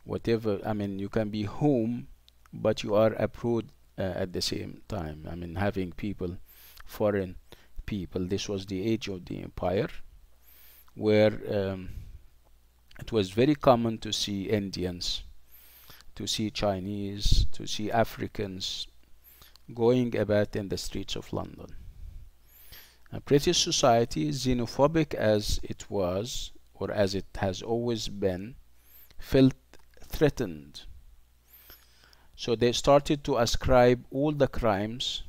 Whatever, you can be home, but you are abroad at the same time. Having people, foreign people. This was the age of the empire, where it was very common to see Indians, to see Chinese, to see Africans going about in the streets of London. British society, xenophobic as it was, or as it has always been, felt threatened. So they started to ascribe all the crimes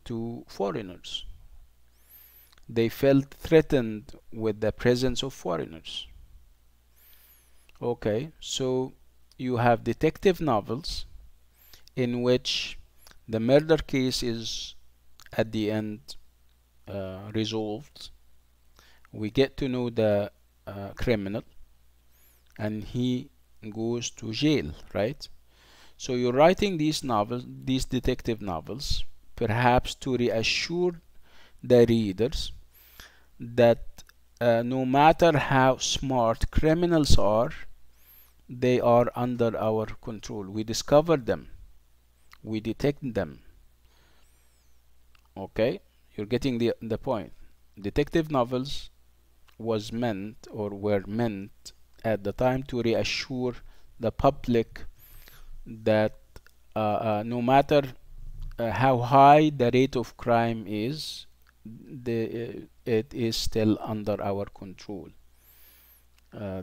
to foreigners. They felt threatened with the presence of foreigners. Okay, so you have detective novels in which the murder case is at the end resolved. We get to know the criminal, and he goes to jail, right? So you're writing these novels, these detective novels, perhaps to reassure the readers that no matter how smart criminals are, they are under our control. We discover them, we detect them. Okay, you're getting the point. Detective novels was meant or were meant at the time to reassure the public that no matter how high the rate of crime is, it is still under our control.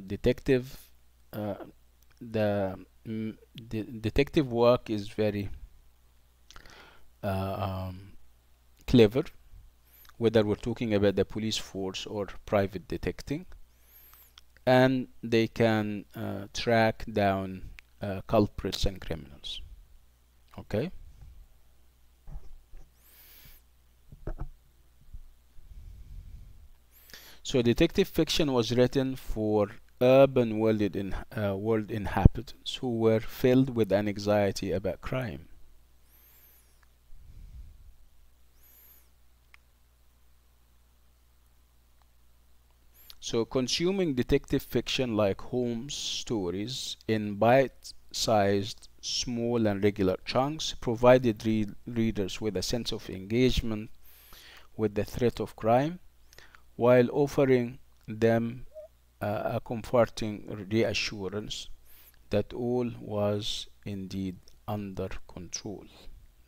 Detective, uh, the detective work is very clever, whether we're talking about the police force or private detecting, and they can track down culprits and criminals. Okay. So detective fiction was written for urban world inhabitants who were filled with an anxiety about crime. So consuming detective fiction like Holmes stories in bite-sized, small and regular chunks provided readers with a sense of engagement with the threat of crime, while offering them a comforting reassurance that all was indeed under control.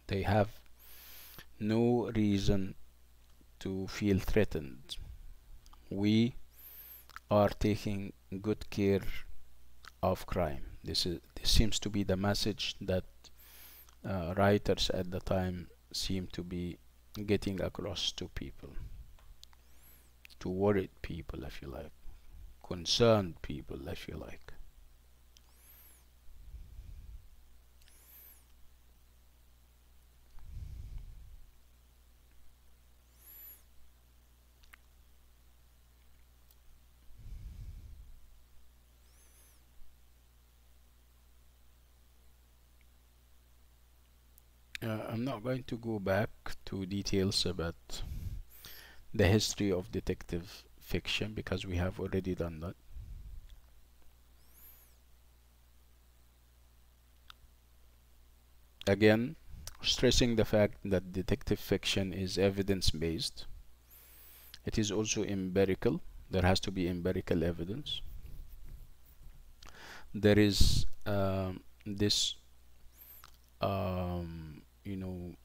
They have no reason to feel threatened. We are taking good care of crime. This seems to be the message that writers at the time seem to be getting across to people, to worried people, if you like, concerned people, if you like. I'm not going to go back to details about the history of detective fiction because we have already done that. Again, stressing the fact that detective fiction is evidence-based. It is also empirical. There has to be empirical evidence. There is this, you know,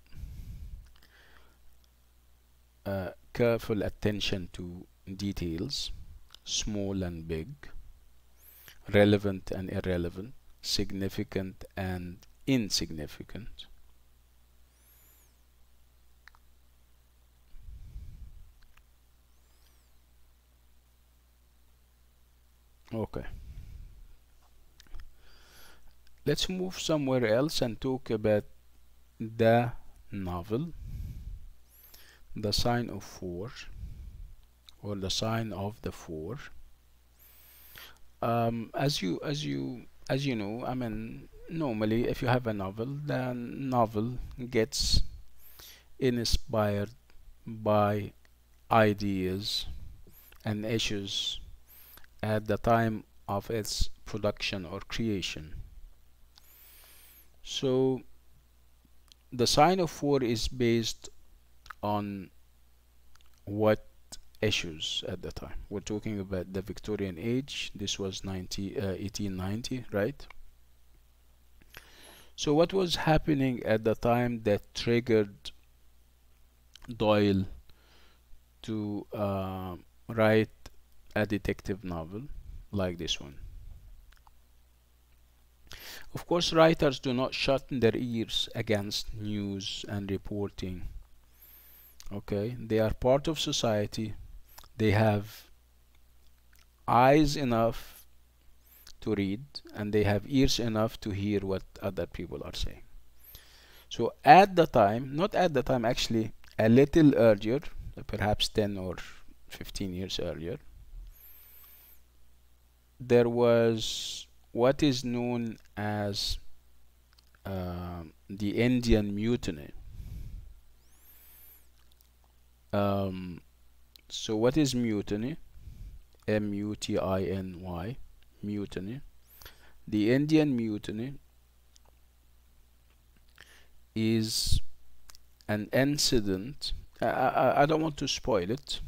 careful attention to details, small and big, relevant and irrelevant, significant and insignificant. Okay. Let's move somewhere else and talk about the novel, The Sign of Four, or The Sign of the Four. As you know, I mean, normally if you have a novel, the novel gets inspired by ideas and issues at the time of its production or creation. So the Sign of Four is based on what issues at the time? We're talking about the Victorian age. This was 1890, right? So what was happening at the time that triggered Doyle to write a detective novel like this one? Of course, writers do not shut their ears against news and reporting. Okay, they are part of society. They have eyes enough to read and they have ears enough to hear what other people are saying. So at the time, not at the time, actually a little earlier, perhaps 10 or 15 years earlier, there was what is known as the Indian Mutiny. Um, so what is mutiny? M-U-T-I-N-Y, mutiny. The Indian mutiny is an incident. I don't want to spoil it.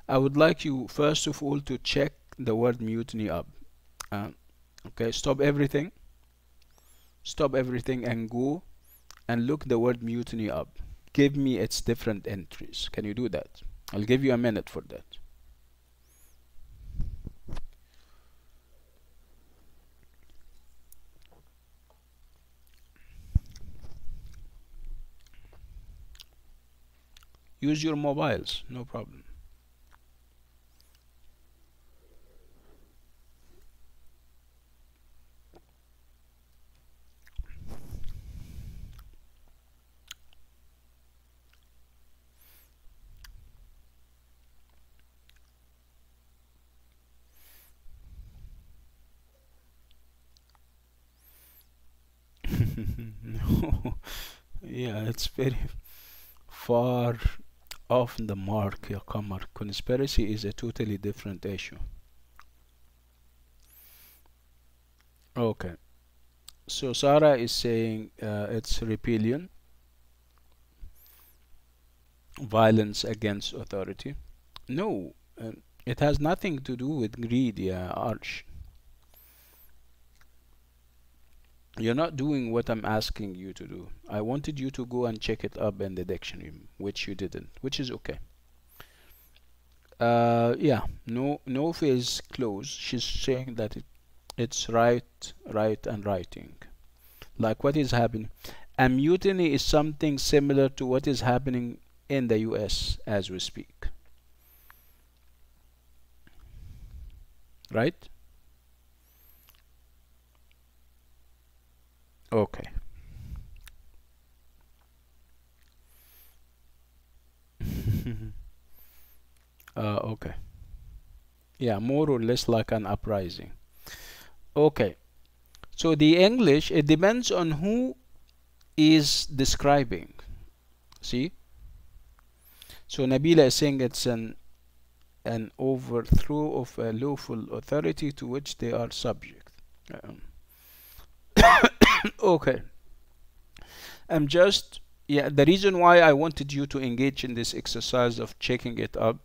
I would like you first of all to check the word mutiny up. Uh, okay, stop everything and go and look the word mutiny up. Give me its different entries. Can you do that? I'll give you a minute for that. Use your mobiles, no problem. No, yeah, it's very far off the mark, ya Qamar. Conspiracy is a totally different issue. Okay, so Sarah is saying it's rebellion, violence against authority. No, it has nothing to do with greed, yeah, Arch. You're not doing what I'm asking you to do. I wanted you to go and check it up in the dictionary, which you didn't, which is okay. Yeah, no is closed. She's saying that it's right, and writing. Like what is happening? A mutiny is something similar to what is happening in the US as we speak. Right? Okay. Okay. Yeah, more or less like an uprising. Okay. So the English, it depends on who is describing. See? So Nabila is saying it's an overthrow of a lawful authority to which they are subject. Um, okay. I'm just, yeah, the reason why I wanted you to engage in this exercise of checking it up,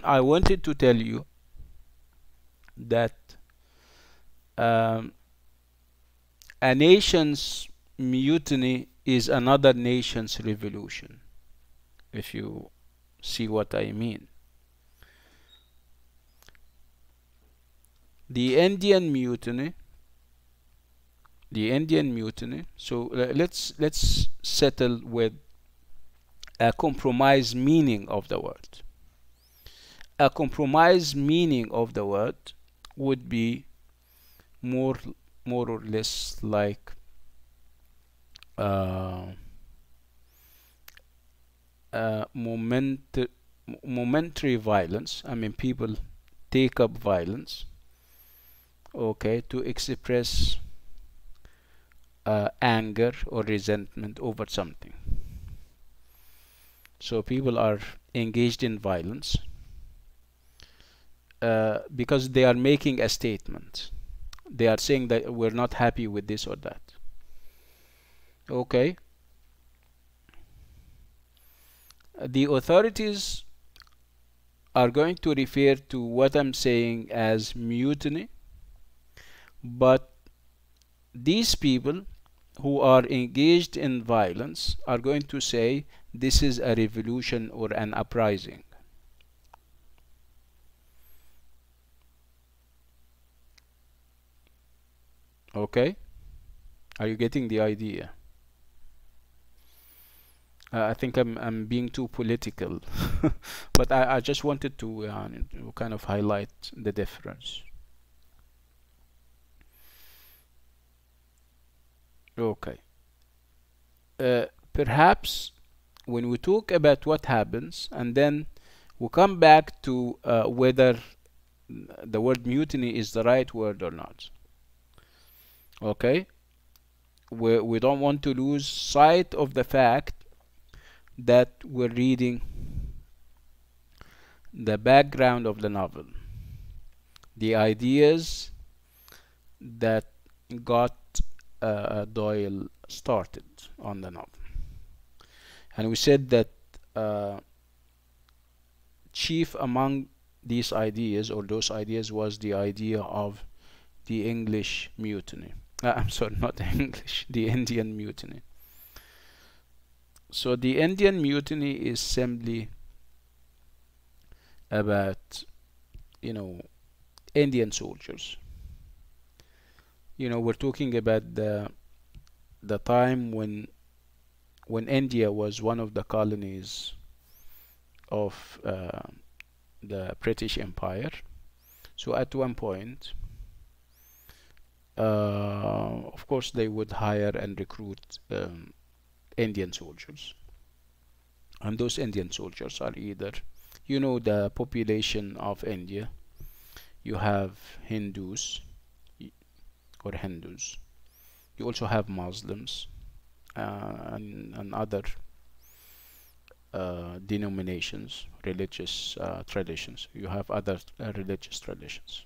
I wanted to tell you that um, a nation's mutiny is another nation's revolution, if you see what I mean. The Indian mutiny, so let's settle with a compromise meaning of the word. A compromise meaning of the word would be more or less like momentary violence. I mean, people take up violence, okay, to express anger or resentment over something. So people are engaged in violence because they are making a statement. They are saying that we're not happy with this or that. Okay. The authorities are going to refer to what I'm saying as mutiny, but these people who are engaged in violence are going to say this is a revolution or an uprising. Okay? Are you getting the idea? I think I'm being too political, but I just wanted to kind of highlight the difference. Okay. Perhaps when we talk about what happens, and then we come back to whether the word mutiny is the right word or not. Okay? We don't want to lose sight of the fact that were reading the background of the novel, the ideas that got Doyle started on the novel. And we said that chief among these ideas, or those ideas, was the idea of the English mutiny. I'm sorry, not the English, the Indian mutiny. So the Indian mutiny is simply about, Indian soldiers. We're talking about the time when India was one of the colonies of the British Empire. So at one point, of course, they would hire and recruit Indian soldiers, and those Indian soldiers are either, the population of India. You have Hindus or Hindus. You also have Muslims and other denominations, religious traditions. You have other religious traditions.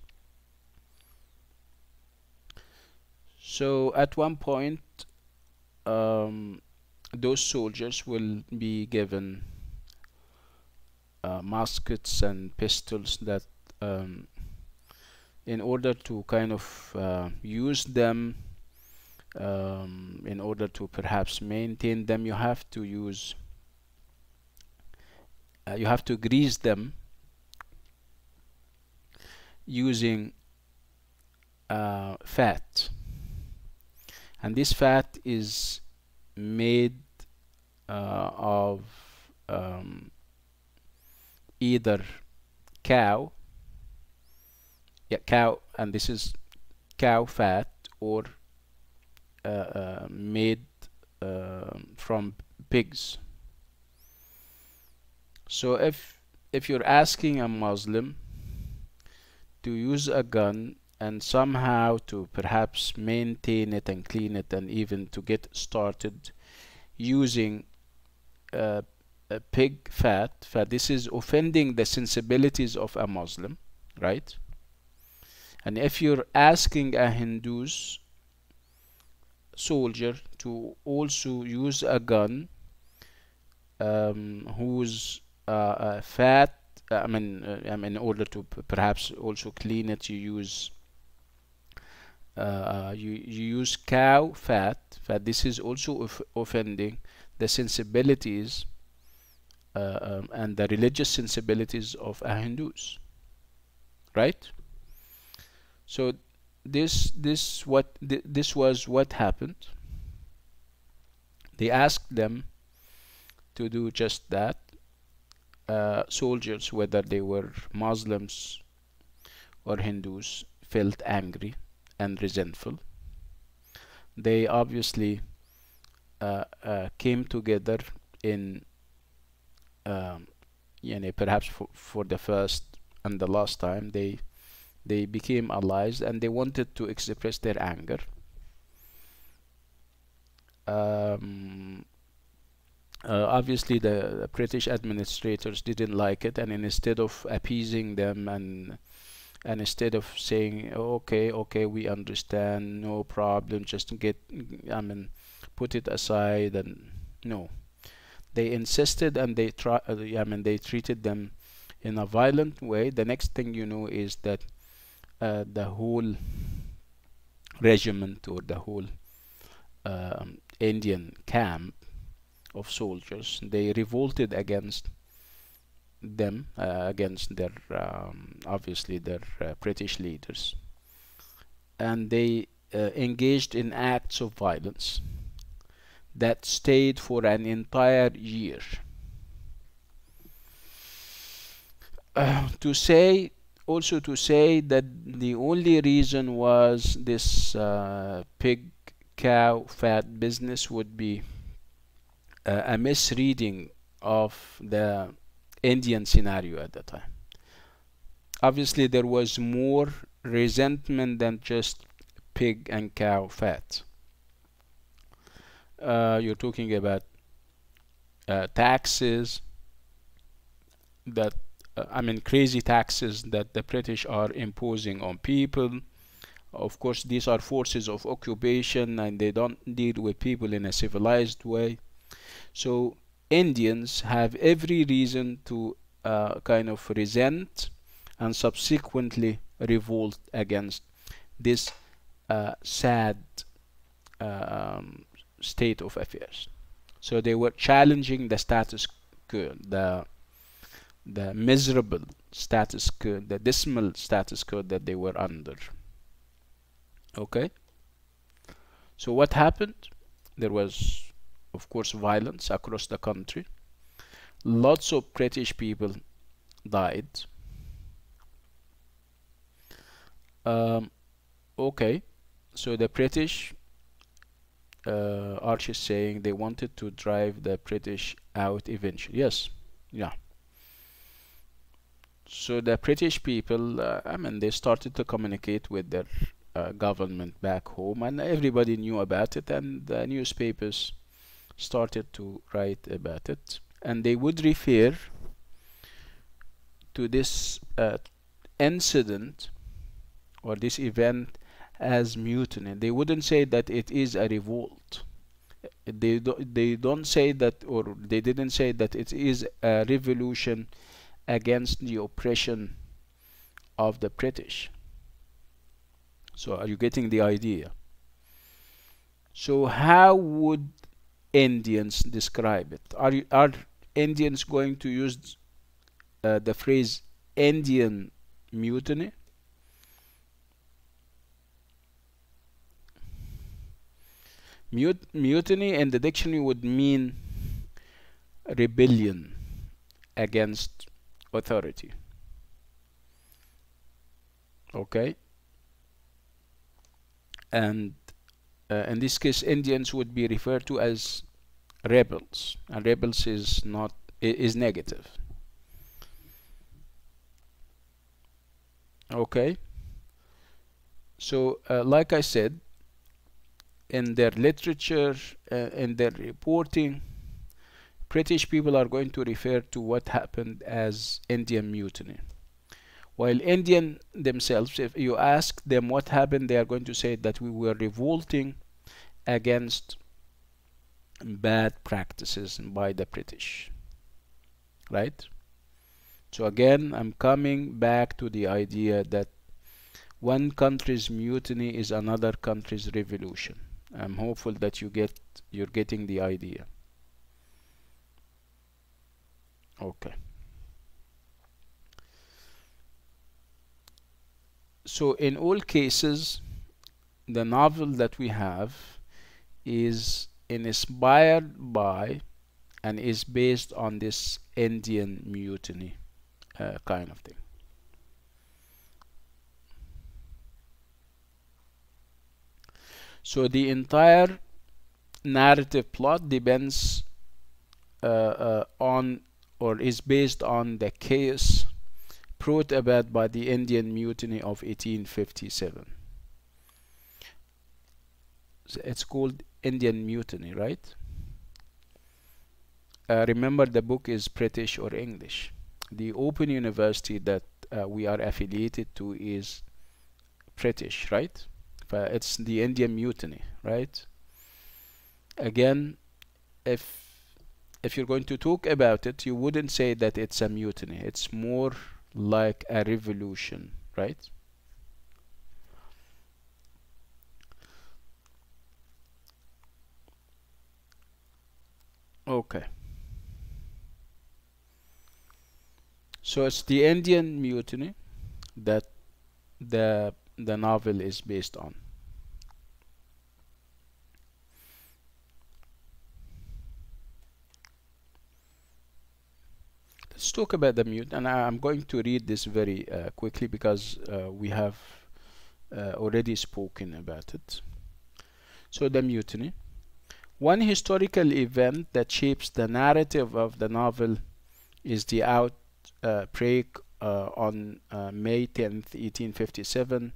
So at one point, those soldiers will be given muskets and pistols that, in order to kind of use them, in order to perhaps maintain them, you have to grease them using fat, and this fat is made of either cow, and this is cow fat, or made from pigs. So if you're asking a Muslim to use a gun and somehow to perhaps maintain it and clean it and even to get started using a pig fat, this is offending the sensibilities of a Muslim, right? And if you're asking a Hindu's soldier to also use a gun whose fat, in order to perhaps also clean it, you use cow fat. This is also offending the sensibilities and the religious sensibilities of a Hindus, right? So this was what happened. They asked them to do just that. Soldiers, whether they were Muslims or Hindus, felt angry and resentful. They obviously came together in perhaps for the first and the last time. They became allies, and they wanted to express their anger. Obviously the British administrators didn't like it, and instead of appeasing them and instead of saying, okay, we understand, no problem, just put it aside, and no, they insisted, and they treated them in a violent way. The next thing you know is that the whole regiment, or the whole Indian camp of soldiers, they revolted against them, against their obviously their British leaders, and they engaged in acts of violence that stayed for an entire year. To say that the only reason was this pig cow fat business would be a misreading of the Indian scenario at the time. Obviously there was more resentment than just pig and cow fat. You're talking about taxes that I mean crazy taxes that the British are imposing on people. Of course, these are forces of occupation and they don't deal with people in a civilized way. So Indians have every reason to kind of resent and subsequently revolt against this sad state of affairs. So they were challenging the status quo, the miserable status quo, the dismal status quo that they were under. Okay? So what happened? There was, of course, violence across the country. Lots of British people died. Okay, so the British Arch is saying they wanted to drive the British out eventually. Yes, yeah. So the British people, I mean, they started to communicate with their government back home, and everybody knew about it, and the newspapers started to write about it, and they would refer to this incident or this event as mutiny. They wouldn't say that it is a revolt. They don't say that, or they didn't say that it is a revolution against the oppression of the British. So are you getting the idea? So how would Indians describe it? Are Indians going to use the phrase Indian mutiny? Mutiny in the dictionary would mean rebellion against authority. Okay? And in this case, Indians would be referred to as rebels, and rebels is negative. Okay? So, like I said, in their literature, in their reporting, British people are going to refer to what happened as Indian mutiny. While Indian themselves, if you ask them what happened, they are going to say that we were revolting against bad practices by the British. Right? So again, I'm coming back to the idea that one country's mutiny is another country's revolution. I'm hopeful that you're getting the idea. Okay. So in all cases, the novel that we have is inspired by and is based on this Indian mutiny kind of thing. So the entire narrative plot depends on, or is based on, the chaos brought about by the Indian Mutiny of 1857. So it's called Indian Mutiny, right? Remember, the book is British or English. The Open University that we are affiliated to is British, right? It's the Indian Mutiny, right? Again, if you're going to talk about it, you wouldn't say that it's a mutiny. It's more like a revolution, right? Okay. So it's the Indian Mutiny that the novel is based on. Let's talk about the Mutant, and I'm going to read this very quickly because we have already spoken about it. So the Mutiny. One historical event that shapes the narrative of the novel is the outbreak on May 10th, 1857,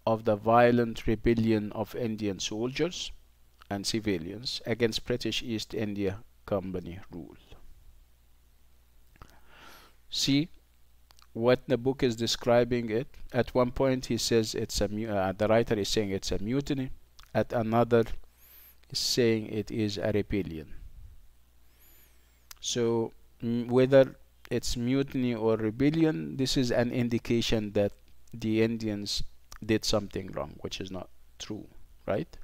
of the violent rebellion of Indian soldiers and civilians against British East India company rule. See what the book is describing it. At one point he says it's a the writer is saying it's a mutiny. At another is saying it is a rebellion. So whether it's mutiny or rebellion, this is an indication that the Indians did something wrong, which is not true, right?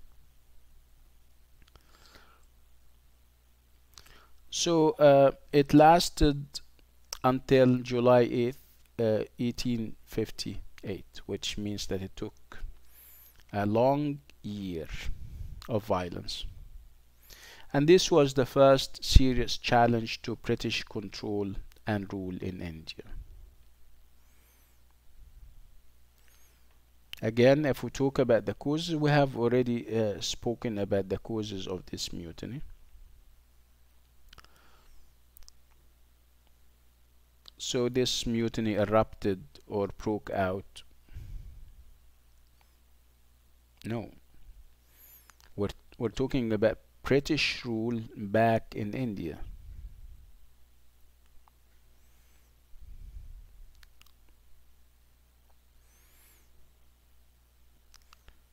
So it lasted until July 8th, 1858, which means that it took a long year of violence. And this was the first serious challenge to British control and rule in India. Again, if we talk about the causes, we have already spoken about the causes of this mutiny. So this mutiny erupted or broke out. No, we're talking about British rule back in India.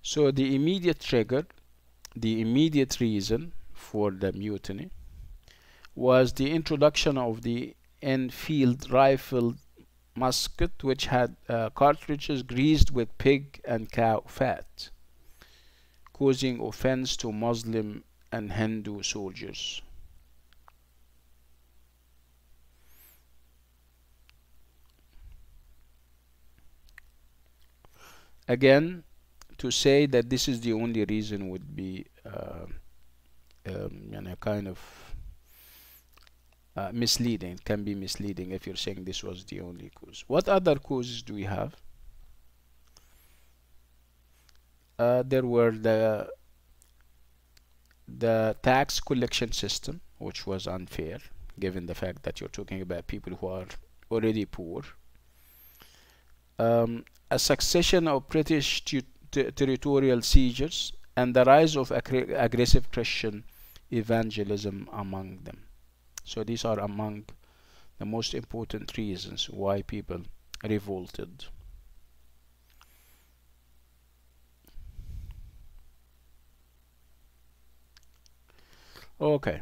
So the immediate trigger, the immediate reason for the mutiny was the introduction of the Enfield rifle musket, which had cartridges greased with pig and cow fat, causing offense to Muslim and Hindu soldiers. Again, to say that this is the only reason would be kind of misleading. It can be misleading if you're saying this was the only cause. What other causes do we have? There were the tax collection system, which was unfair, given the fact that you're talking about people who are already poor. A succession of British territorial seizures, and the rise of aggressive Christian evangelism among them. So these are among the most important reasons why people revolted. Okay,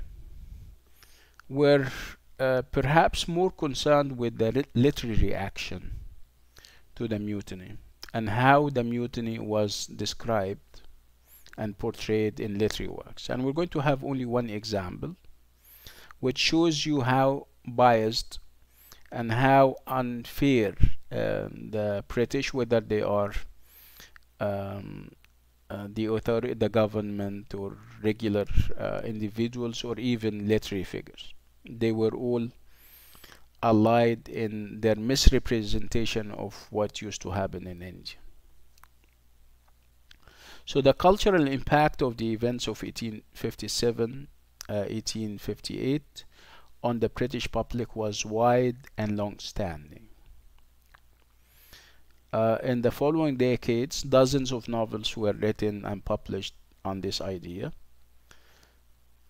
we're perhaps more concerned with the literary reaction to the mutiny and how the mutiny was described and portrayed in literary works. And we're going to have only one example, which shows you how biased and how unfair the British, whether they are the authority, the government, or regular individuals, or even literary figures, they were all allied in their misrepresentation of what used to happen in India. So the cultural impact of the events of 1857, 1858 on the British public was wide and long-standing. In the following decades, dozens of novels were written and published on this idea,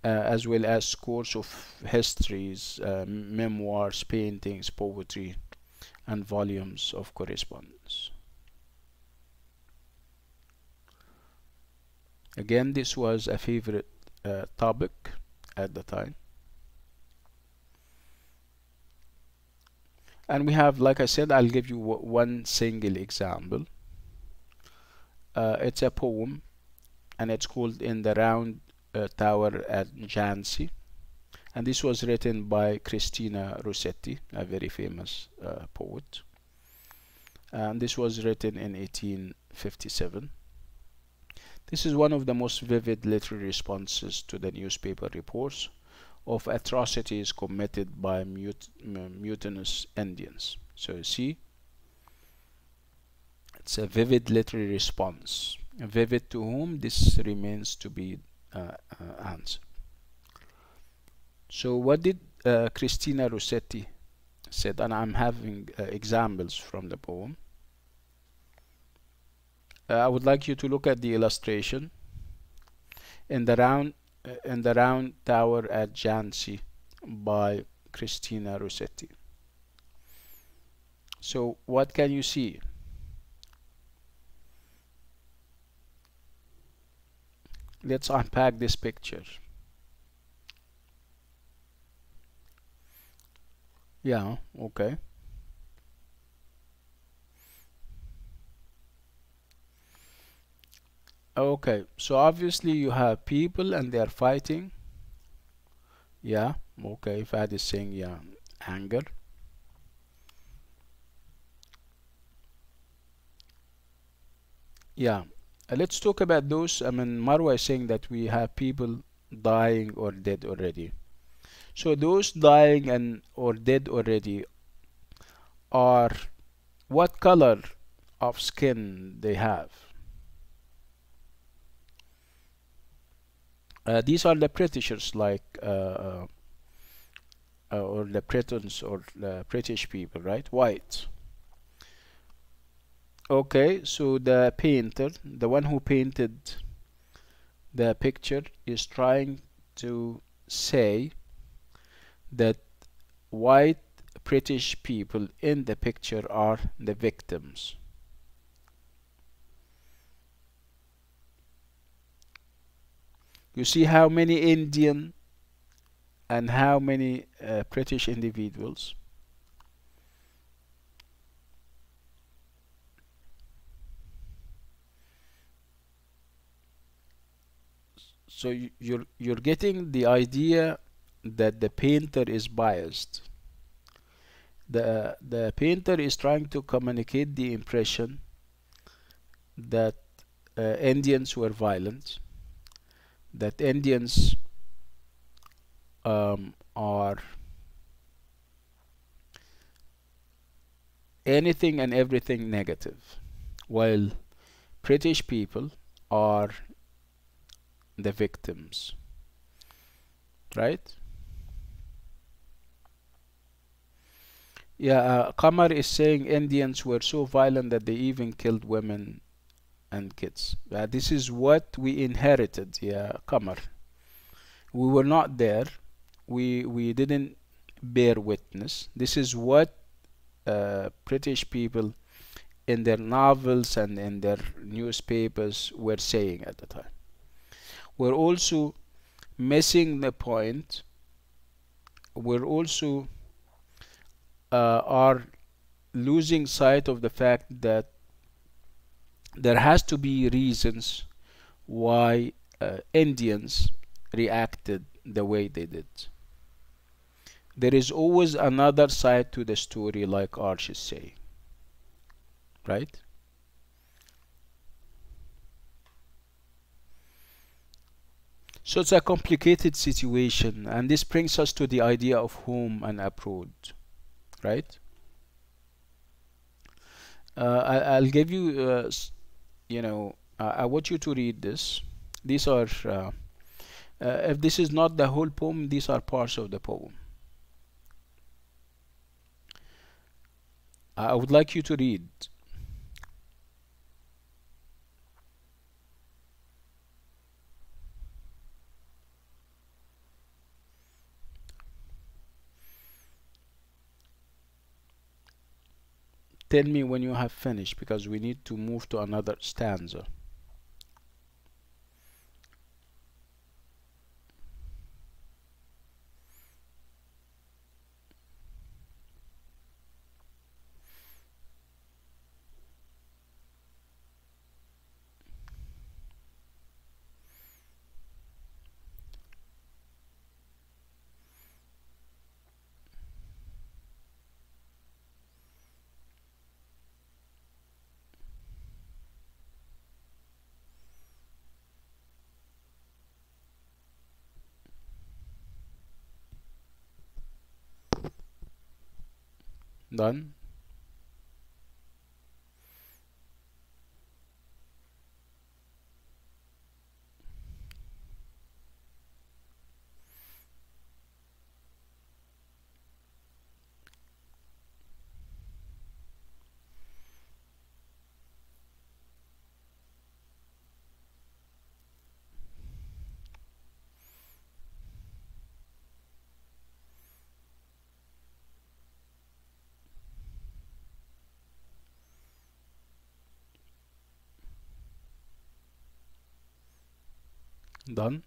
as well as scores of histories, memoirs, paintings, poetry, and volumes of correspondence. Again, this was a favorite topic at the time. And we have, like I said, I'll give you one single example. It's a poem, and it's called In the Round Tower at Jhansi. And this was written by Christina Rossetti, a very famous poet. And this was written in 1857. This is one of the most vivid literary responses to the newspaper reports of atrocities committed by mutinous Indians. So you see, it's a vivid literary response. Vivid to whom? This remains to be answered. So what did Christina Rossetti said? And I'm having examples from the poem. I would like you to look at the illustration. In the round in the Round Tower at Jansi by Christina Rossetti. So what can you see? Let's unpack this picture. Yeah, okay. Okay, so obviously you have people and they are fighting. Yeah, okay, Fad is saying, yeah, anger. Yeah, let's talk about those. I mean, Marwa is saying that we have people dying or dead already. So those dying and or dead already are what color of skin they have. These are the Britishers, like or the Britons or the British people, right? White. Okay, so the painter, the one who painted the picture, is trying to say that white British people in the picture are the victims. You see how many Indian and how many British individuals. So you're getting the idea that the painter is biased. The painter is trying to communicate the impression that Indians were violent, that Indians are anything and everything negative, while British people are the victims, right? Yeah, Qamar is saying Indians were so violent that they even killed women and kids. This is what we inherited, yeah, Qamar. We were not there. We didn't bear witness. This is what British people in their novels and in their newspapers were saying at the time. We're also missing the point. We're also are losing sight of the fact that there has to be reasons why Indians reacted the way they did. There is always another side to the story, like Arch is saying, right? So it's a complicated situation, and this brings us to the idea of home and abroad, right? I'll give you, I want you to read this. These are, if this is not the whole poem, these are parts of the poem. I would like you to read. Tell me when you have finished, because we need to move to another stanza. Done? Done.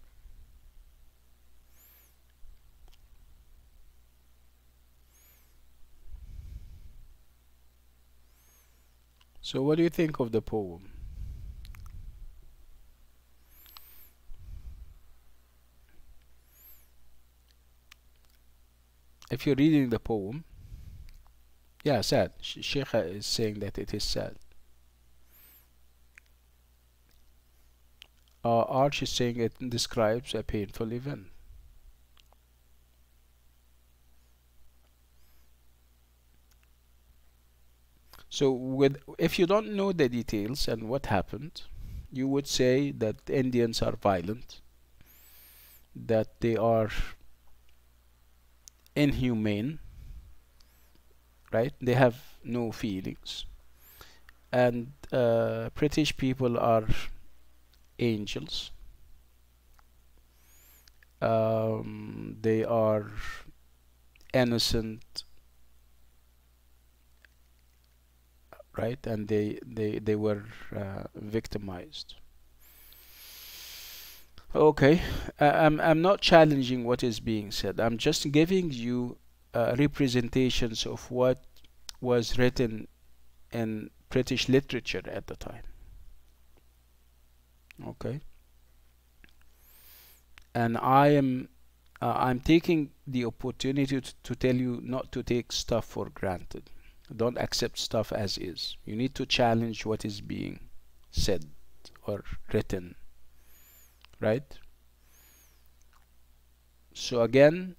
So what do you think of the poem? If you're reading the poem, yeah, sad. Sheikha is saying that it is sad. Arch is saying it describes a painful event. So if you don't know the details and what happened, you would say that Indians are violent, that they are inhumane, right? They have no feelings, and British people are angels. They are innocent, right? And they were victimized. Okay, I'm not challenging what is being said. I'm just giving you representations of what was written in British literature at the time. Okay, and I'm taking the opportunity to tell you not to take stuff for granted. Don't accept stuff as is. You need to challenge what is being said or written, right? So again,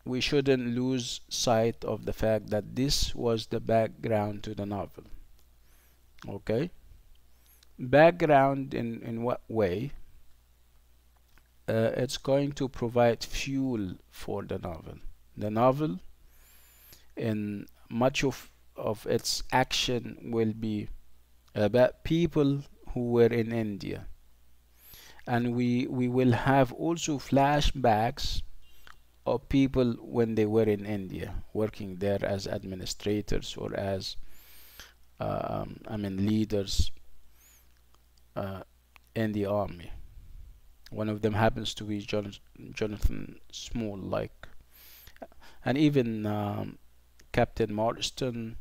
we shouldn't lose sight of the fact that this was the background to the novel. Okay? Background in what way? It's going to provide fuel for the novel. The novel, in much of its action, will be about people who were in India. And we will have also flashbacks of people when they were in India, working there as administrators or as leaders in the army. One of them happens to be Jonathan Small, like, and even Captain Marston,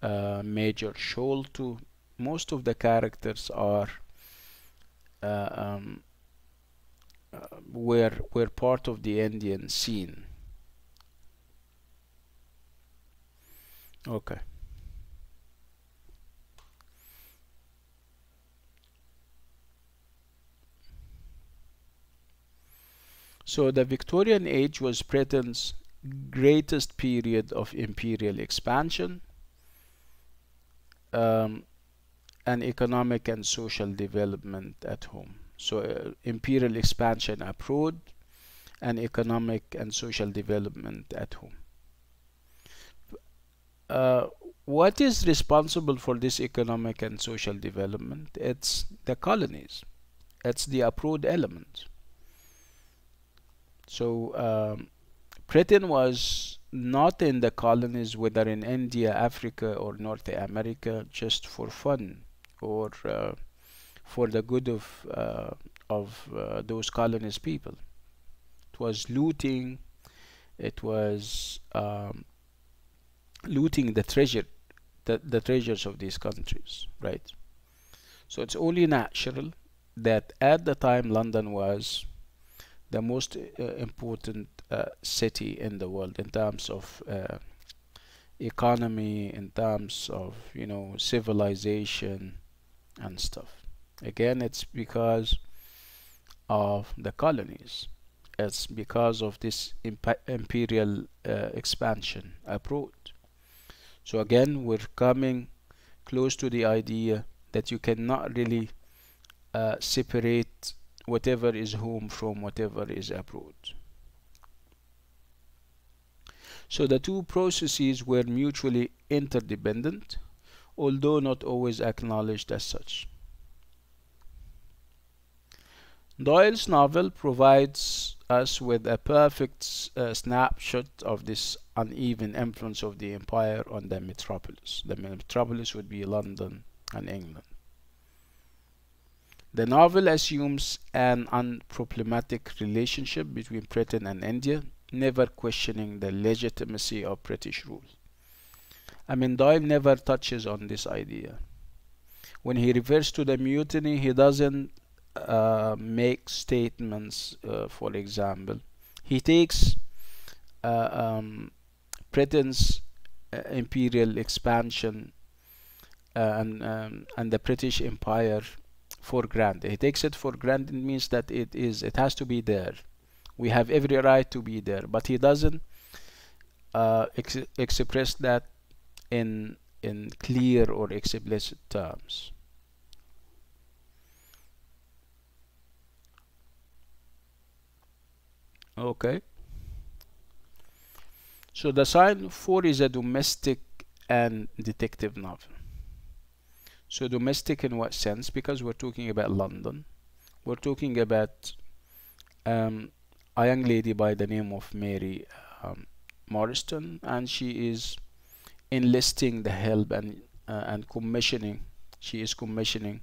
Major Sholto. Most of the characters are uh, um, were part of the Indian scene. Okay. So the Victorian Age was Britain's greatest period of imperial expansion, um, and economic and social development at home. So imperial expansion abroad and economic and social development at home. Uh, what is responsible for this economic and social development? It's the colonies. It's the abroad element. So Britain was not in the colonies, whether in India, Africa, or North America, just for fun or for the good of those colonies people. It was looting. It was looting the treasures of these countries, right? So it's only natural that at the time London was the most important city in the world in terms of economy, in terms of civilization and stuff. Again, it's because of the colonies. It's because of this imperial expansion abroad. So again, we're coming close to the idea that you cannot really separate whatever is home from whatever is abroad. So the two processes were mutually interdependent, although not always acknowledged as such. Doyle's novel provides us with a perfect snapshot of this uneven influence of the empire on the metropolis. The metropolis would be London and England. The novel assumes an unproblematic relationship between Britain and India, never questioning the legitimacy of British rule. I mean, Doyle never touches on this idea. When he refers to the mutiny, he doesn't make statements. For example, he takes uh, um, Britain's imperial expansion and the British Empire for granted. He takes it for granted. Means that it has to be there. We have every right to be there, but he doesn't express that in clear or explicit terms. Okay. So the Sign 4 is a domestic and detective novel. So domestic in what sense? Because we're talking about London. We're talking about a young lady by the name of Mary Morriston, and she is enlisting the help and commissioning. She is commissioning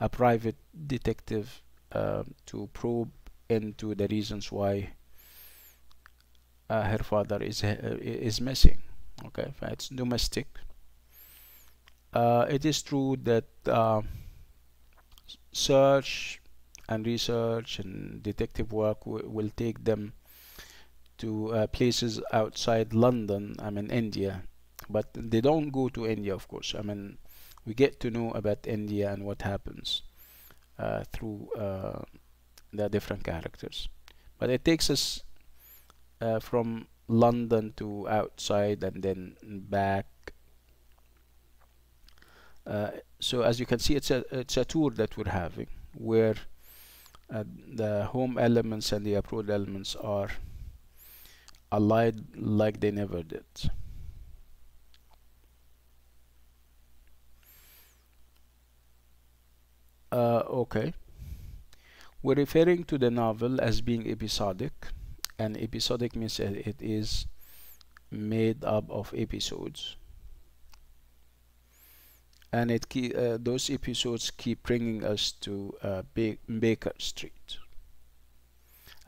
a private detective to probe into the reasons why her father is missing. Okay, it's domestic. It is true that search and research and detective work will take them to places outside London, I mean India, but they don't go to India, of course. I mean, we get to know about India and what happens through the different characters, but it takes us from London to outside and then back. So as you can see, it's a tour that we're having where the home elements and the abroad elements are allied like they never did. Okay, we're referring to the novel as being episodic, and episodic means it is made up of episodes, and those episodes keep bringing us to Baker Street,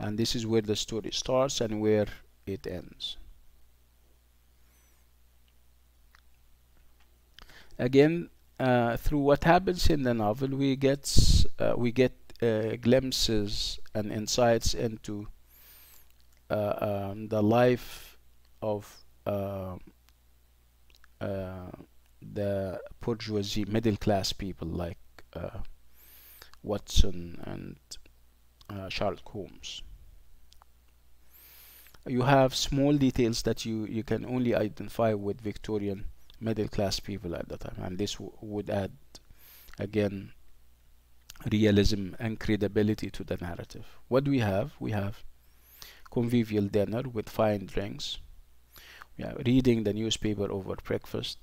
and this is where the story starts and where it ends. Again, through what happens in the novel, we get glimpses and insights into the life of the bourgeoisie, middle class people like Watson and Sherlock Holmes. You have small details that you can only identify with Victorian middle class people at the time, and this would add again realism and credibility to the narrative. What do we have? We have convivial dinner with fine drinks, reading the newspaper over breakfast,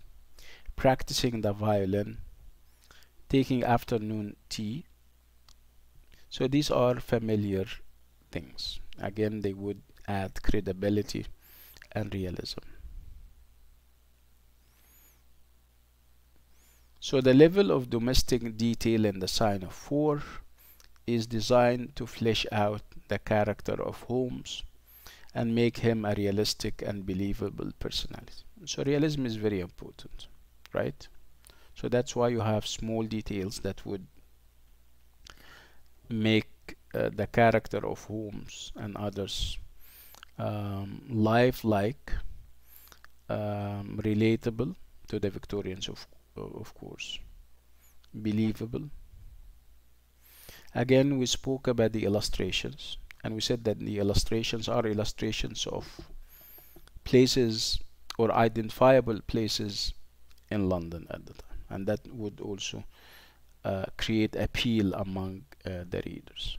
practicing the violin, taking afternoon tea. So these are familiar things. Again, they would add credibility and realism. So the level of domestic detail in the Sign of 4 is designed to flesh out the character of Holmes and make him a realistic and believable personality. So realism is very important, right? So that's why you have small details that would make the character of Holmes and others lifelike, relatable to the Victorians, of course, believable. Again, we spoke about the illustrations, and we said that the illustrations are illustrations of places or identifiable places in London at the time, and that would also create appeal among the readers.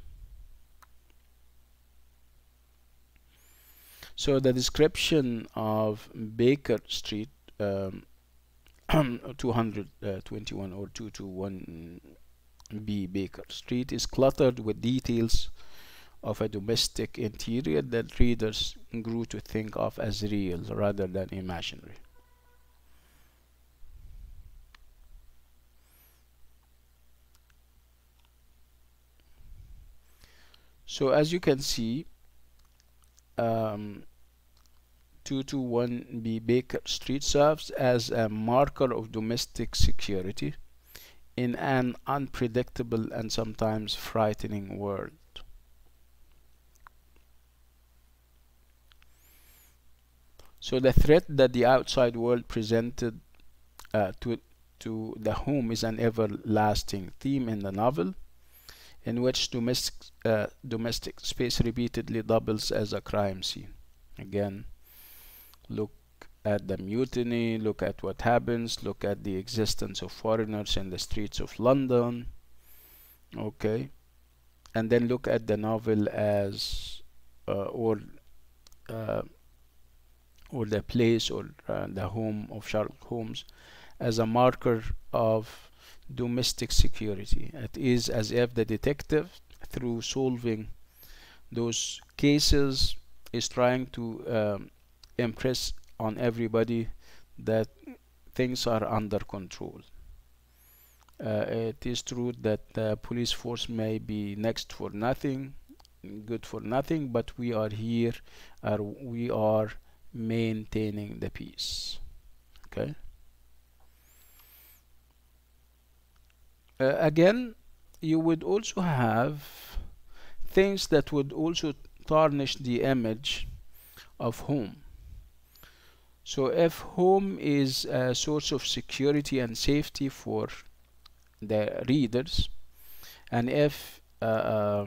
So the description of Baker Street, 221 or 221B Baker Street, is cluttered with details of a domestic interior that readers grew to think of as real rather than imaginary. So as you can see, 221B Baker Street serves as a marker of domestic security in an unpredictable and sometimes frightening world. So the threat that the outside world presented to the home is an everlasting theme in the novel, in which domestic space repeatedly doubles as a crime scene. Again, look at the Mutiny, look at what happens, look at the existence of foreigners in the streets of London, okay, and then look at the novel as or the place or the home of Sherlock Holmes as a marker of domestic security. It is as if the detective, through solving those cases, is trying to impress on everybody that things are under control. It is true that the police force may be next for nothing, good for nothing, but we are here, we are maintaining the peace. Okay. Again, you would also have things that would also tarnish the image of home. So if home is a source of security and safety for the readers, and if I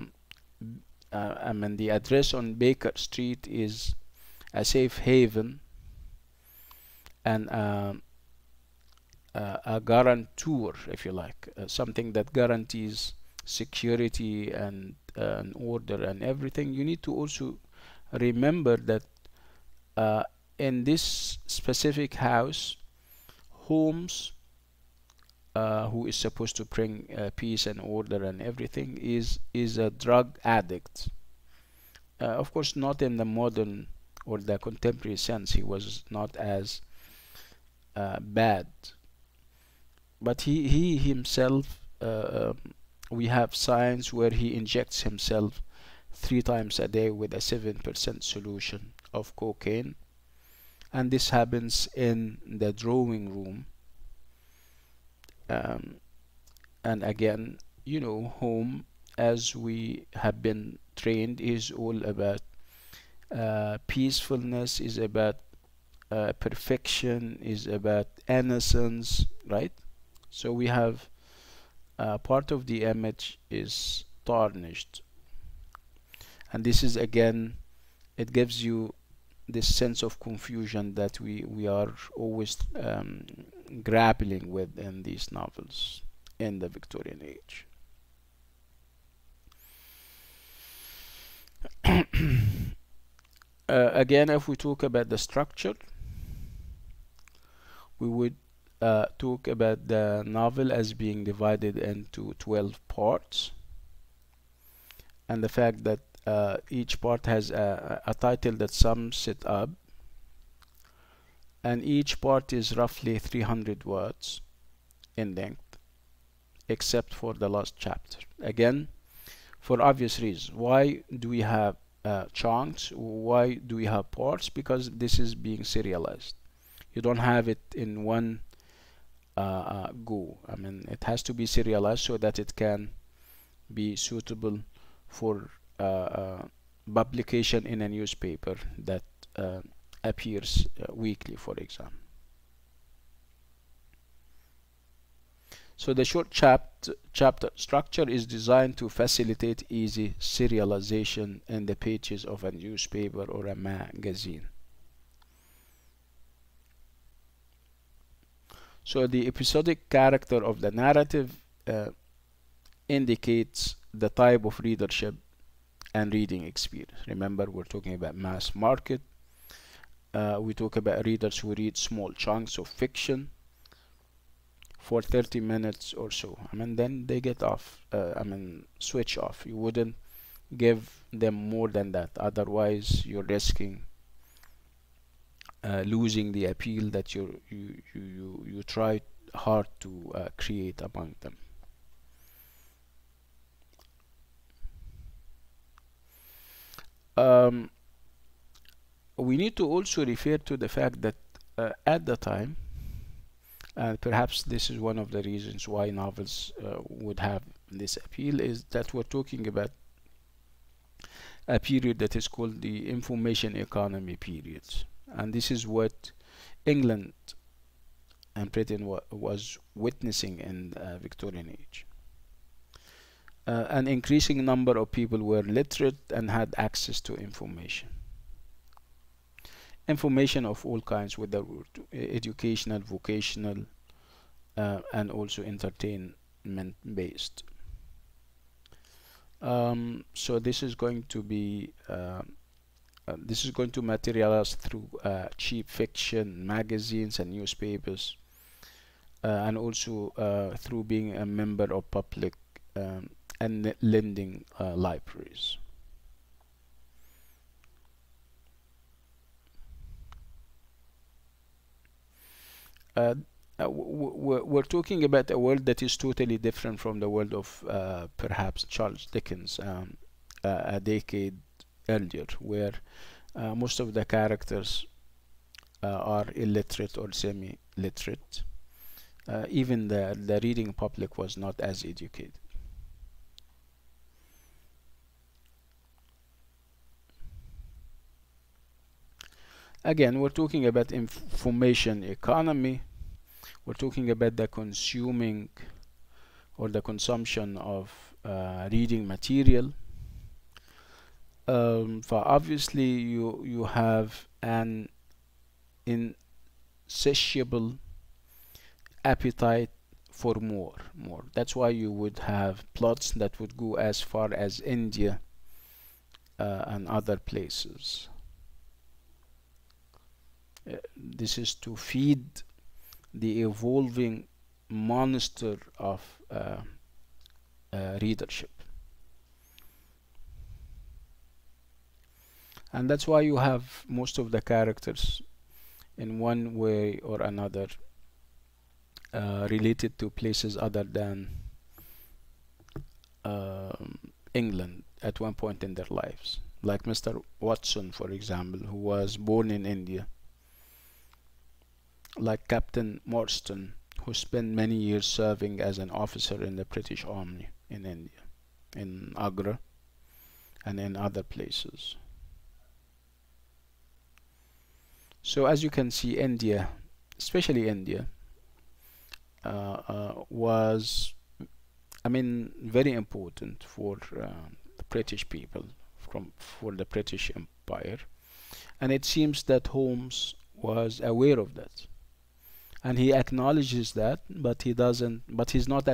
mean the address on Baker Street is a safe haven and a guarantor, if you like, something that guarantees security and order and everything, you need to also remember that in this specific house, Holmes, who is supposed to bring peace and order and everything, is a drug addict. Of course, not in the modern or the contemporary sense. He was not as bad, but he himself, we have signs where he injects himself 3 times a day with a 7% solution of cocaine, and this happens in the drawing room. And again, you know, home, as we have been trained, is all about peacefulness, is about perfection, is about innocence, right? So we have part of the image is tarnished, and this is, again, it gives you this sense of confusion that we are always grappling with in these novels in the Victorian age. Again, if we talk about the structure, we would talk about the novel as being divided into 12 parts, and the fact that each part has a title that sums it up, and each part is roughly 300 words in length, except for the last chapter. Again, for obvious reasons. Why do we have chunks? Why do we have parts? Because this is being serialized. You don't have it in one go. I mean, it has to be serialized so that it can be suitable for publication in a newspaper that appears weekly, for example. So the short chapter structure is designed to facilitate easy serialization in the pages of a newspaper or a magazine. So the episodic character of the narrative indicates the type of readership and reading experience. Remember, we're talking about mass market. We talk about readers who read small chunks of fiction for 30 minutes or so. I mean, then they get off, switch off. You wouldn't give them more than that. Otherwise, you're risking losing the appeal that you try hard to create among them. um, we need to also refer to the fact that at the time, and perhaps this is one of the reasons why novels would have this appeal, is that we're talking about a period that is called the information economy period. And this is what England and Britain was witnessing in the Victorian age. An increasing number of people were literate and had access to information. Information of all kinds, whether educational, vocational, and also entertainment based. So this is going to be this is going to materialize through cheap fiction, magazines, and newspapers, and also through being a member of public and lending libraries. We're talking about a world that is totally different from the world of perhaps Charles Dickens a decade earlier, where most of the characters are illiterate or semi-literate. Even the reading public was not as educated. Again, we're talking about information economy. We're talking about the consuming or the consumption of reading material. For obviously you have an insatiable appetite for more. That's why you would have plots that would go as far as India and other places. This is to feed the evolving monster of readership. And that's why you have most of the characters in one way or another related to places other than England at one point in their lives. Like Mr. Watson, for example, who was born in India. Like Captain Morstan, who spent many years serving as an officer in the British Army in India, in Agra and in other places. So as you can see, India, especially India, was, I mean, very important for the British people, for the British Empire, and it seems that Holmes was aware of that. And he acknowledges that, but he doesn't. But he's not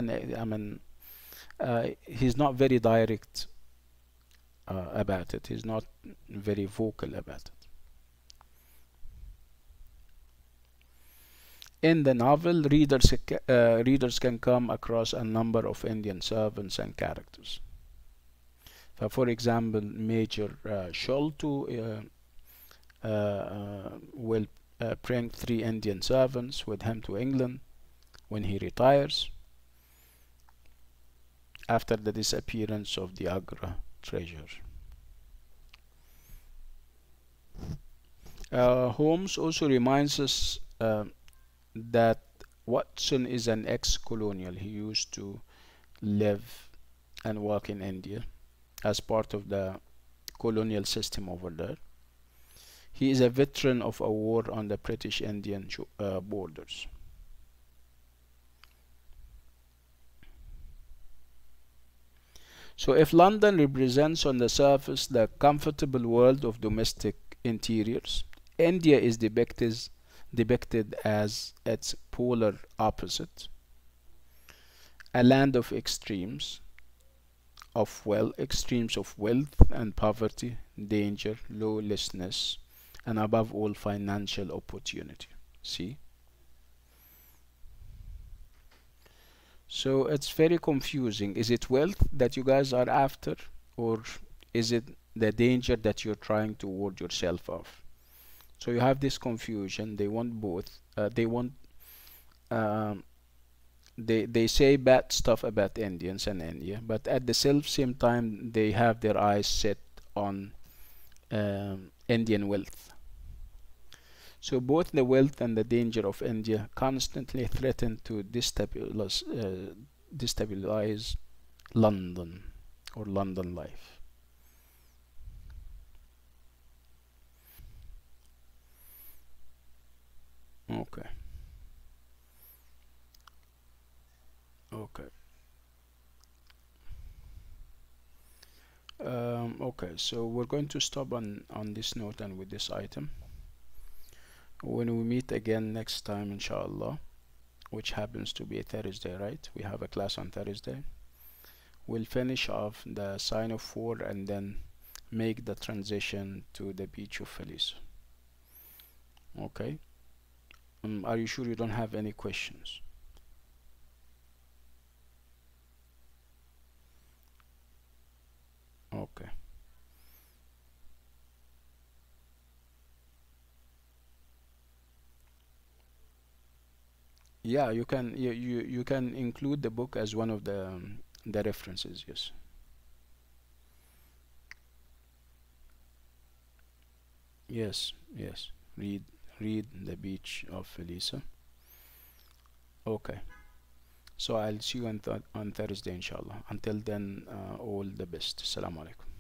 he's not very direct about it. He's not very vocal about it. In the novel, readers can come across a number of Indian servants and characters. For example, Major Sholto will bring 3 Indian servants with him to England when he retires after the disappearance of the Agra treasure. Holmes also reminds us that Watson is an ex-colonial. He used to live and work in India as part of the colonial system over there. He is a veteran of a war on the British-Indian borders. So if London represents on the surface the comfortable world of domestic interiors, India is depicted as its polar opposite, a land of extremes of wealth and poverty, danger, lawlessness, and above all, financial opportunity. See? So it's very confusing. Is it wealth that you guys are after, or is it the danger that you're trying to ward yourself off? So you have this confusion. They want both. They say bad stuff about Indians and India, but at the same time they have their eyes set on Indian wealth. So both the wealth and the danger of India constantly threaten to destabilize London or London life. Okay, okay. Okay, so we're going to stop on this note and with this item. When we meet again next time, inshallah, which happens to be a Thursday, right? We have a class on Thursday. We'll finish off the sign of war and then make the transition to the beach of Felice. Okay. Are you sure you don't have any questions? Okay. Yeah, you can include the book as one of the references. Yes. Yes. Yes. Read The Beach of Felice. Okay. So I'll see you on Thursday, inshallah. Until then, all the best. Assalamu alaikum.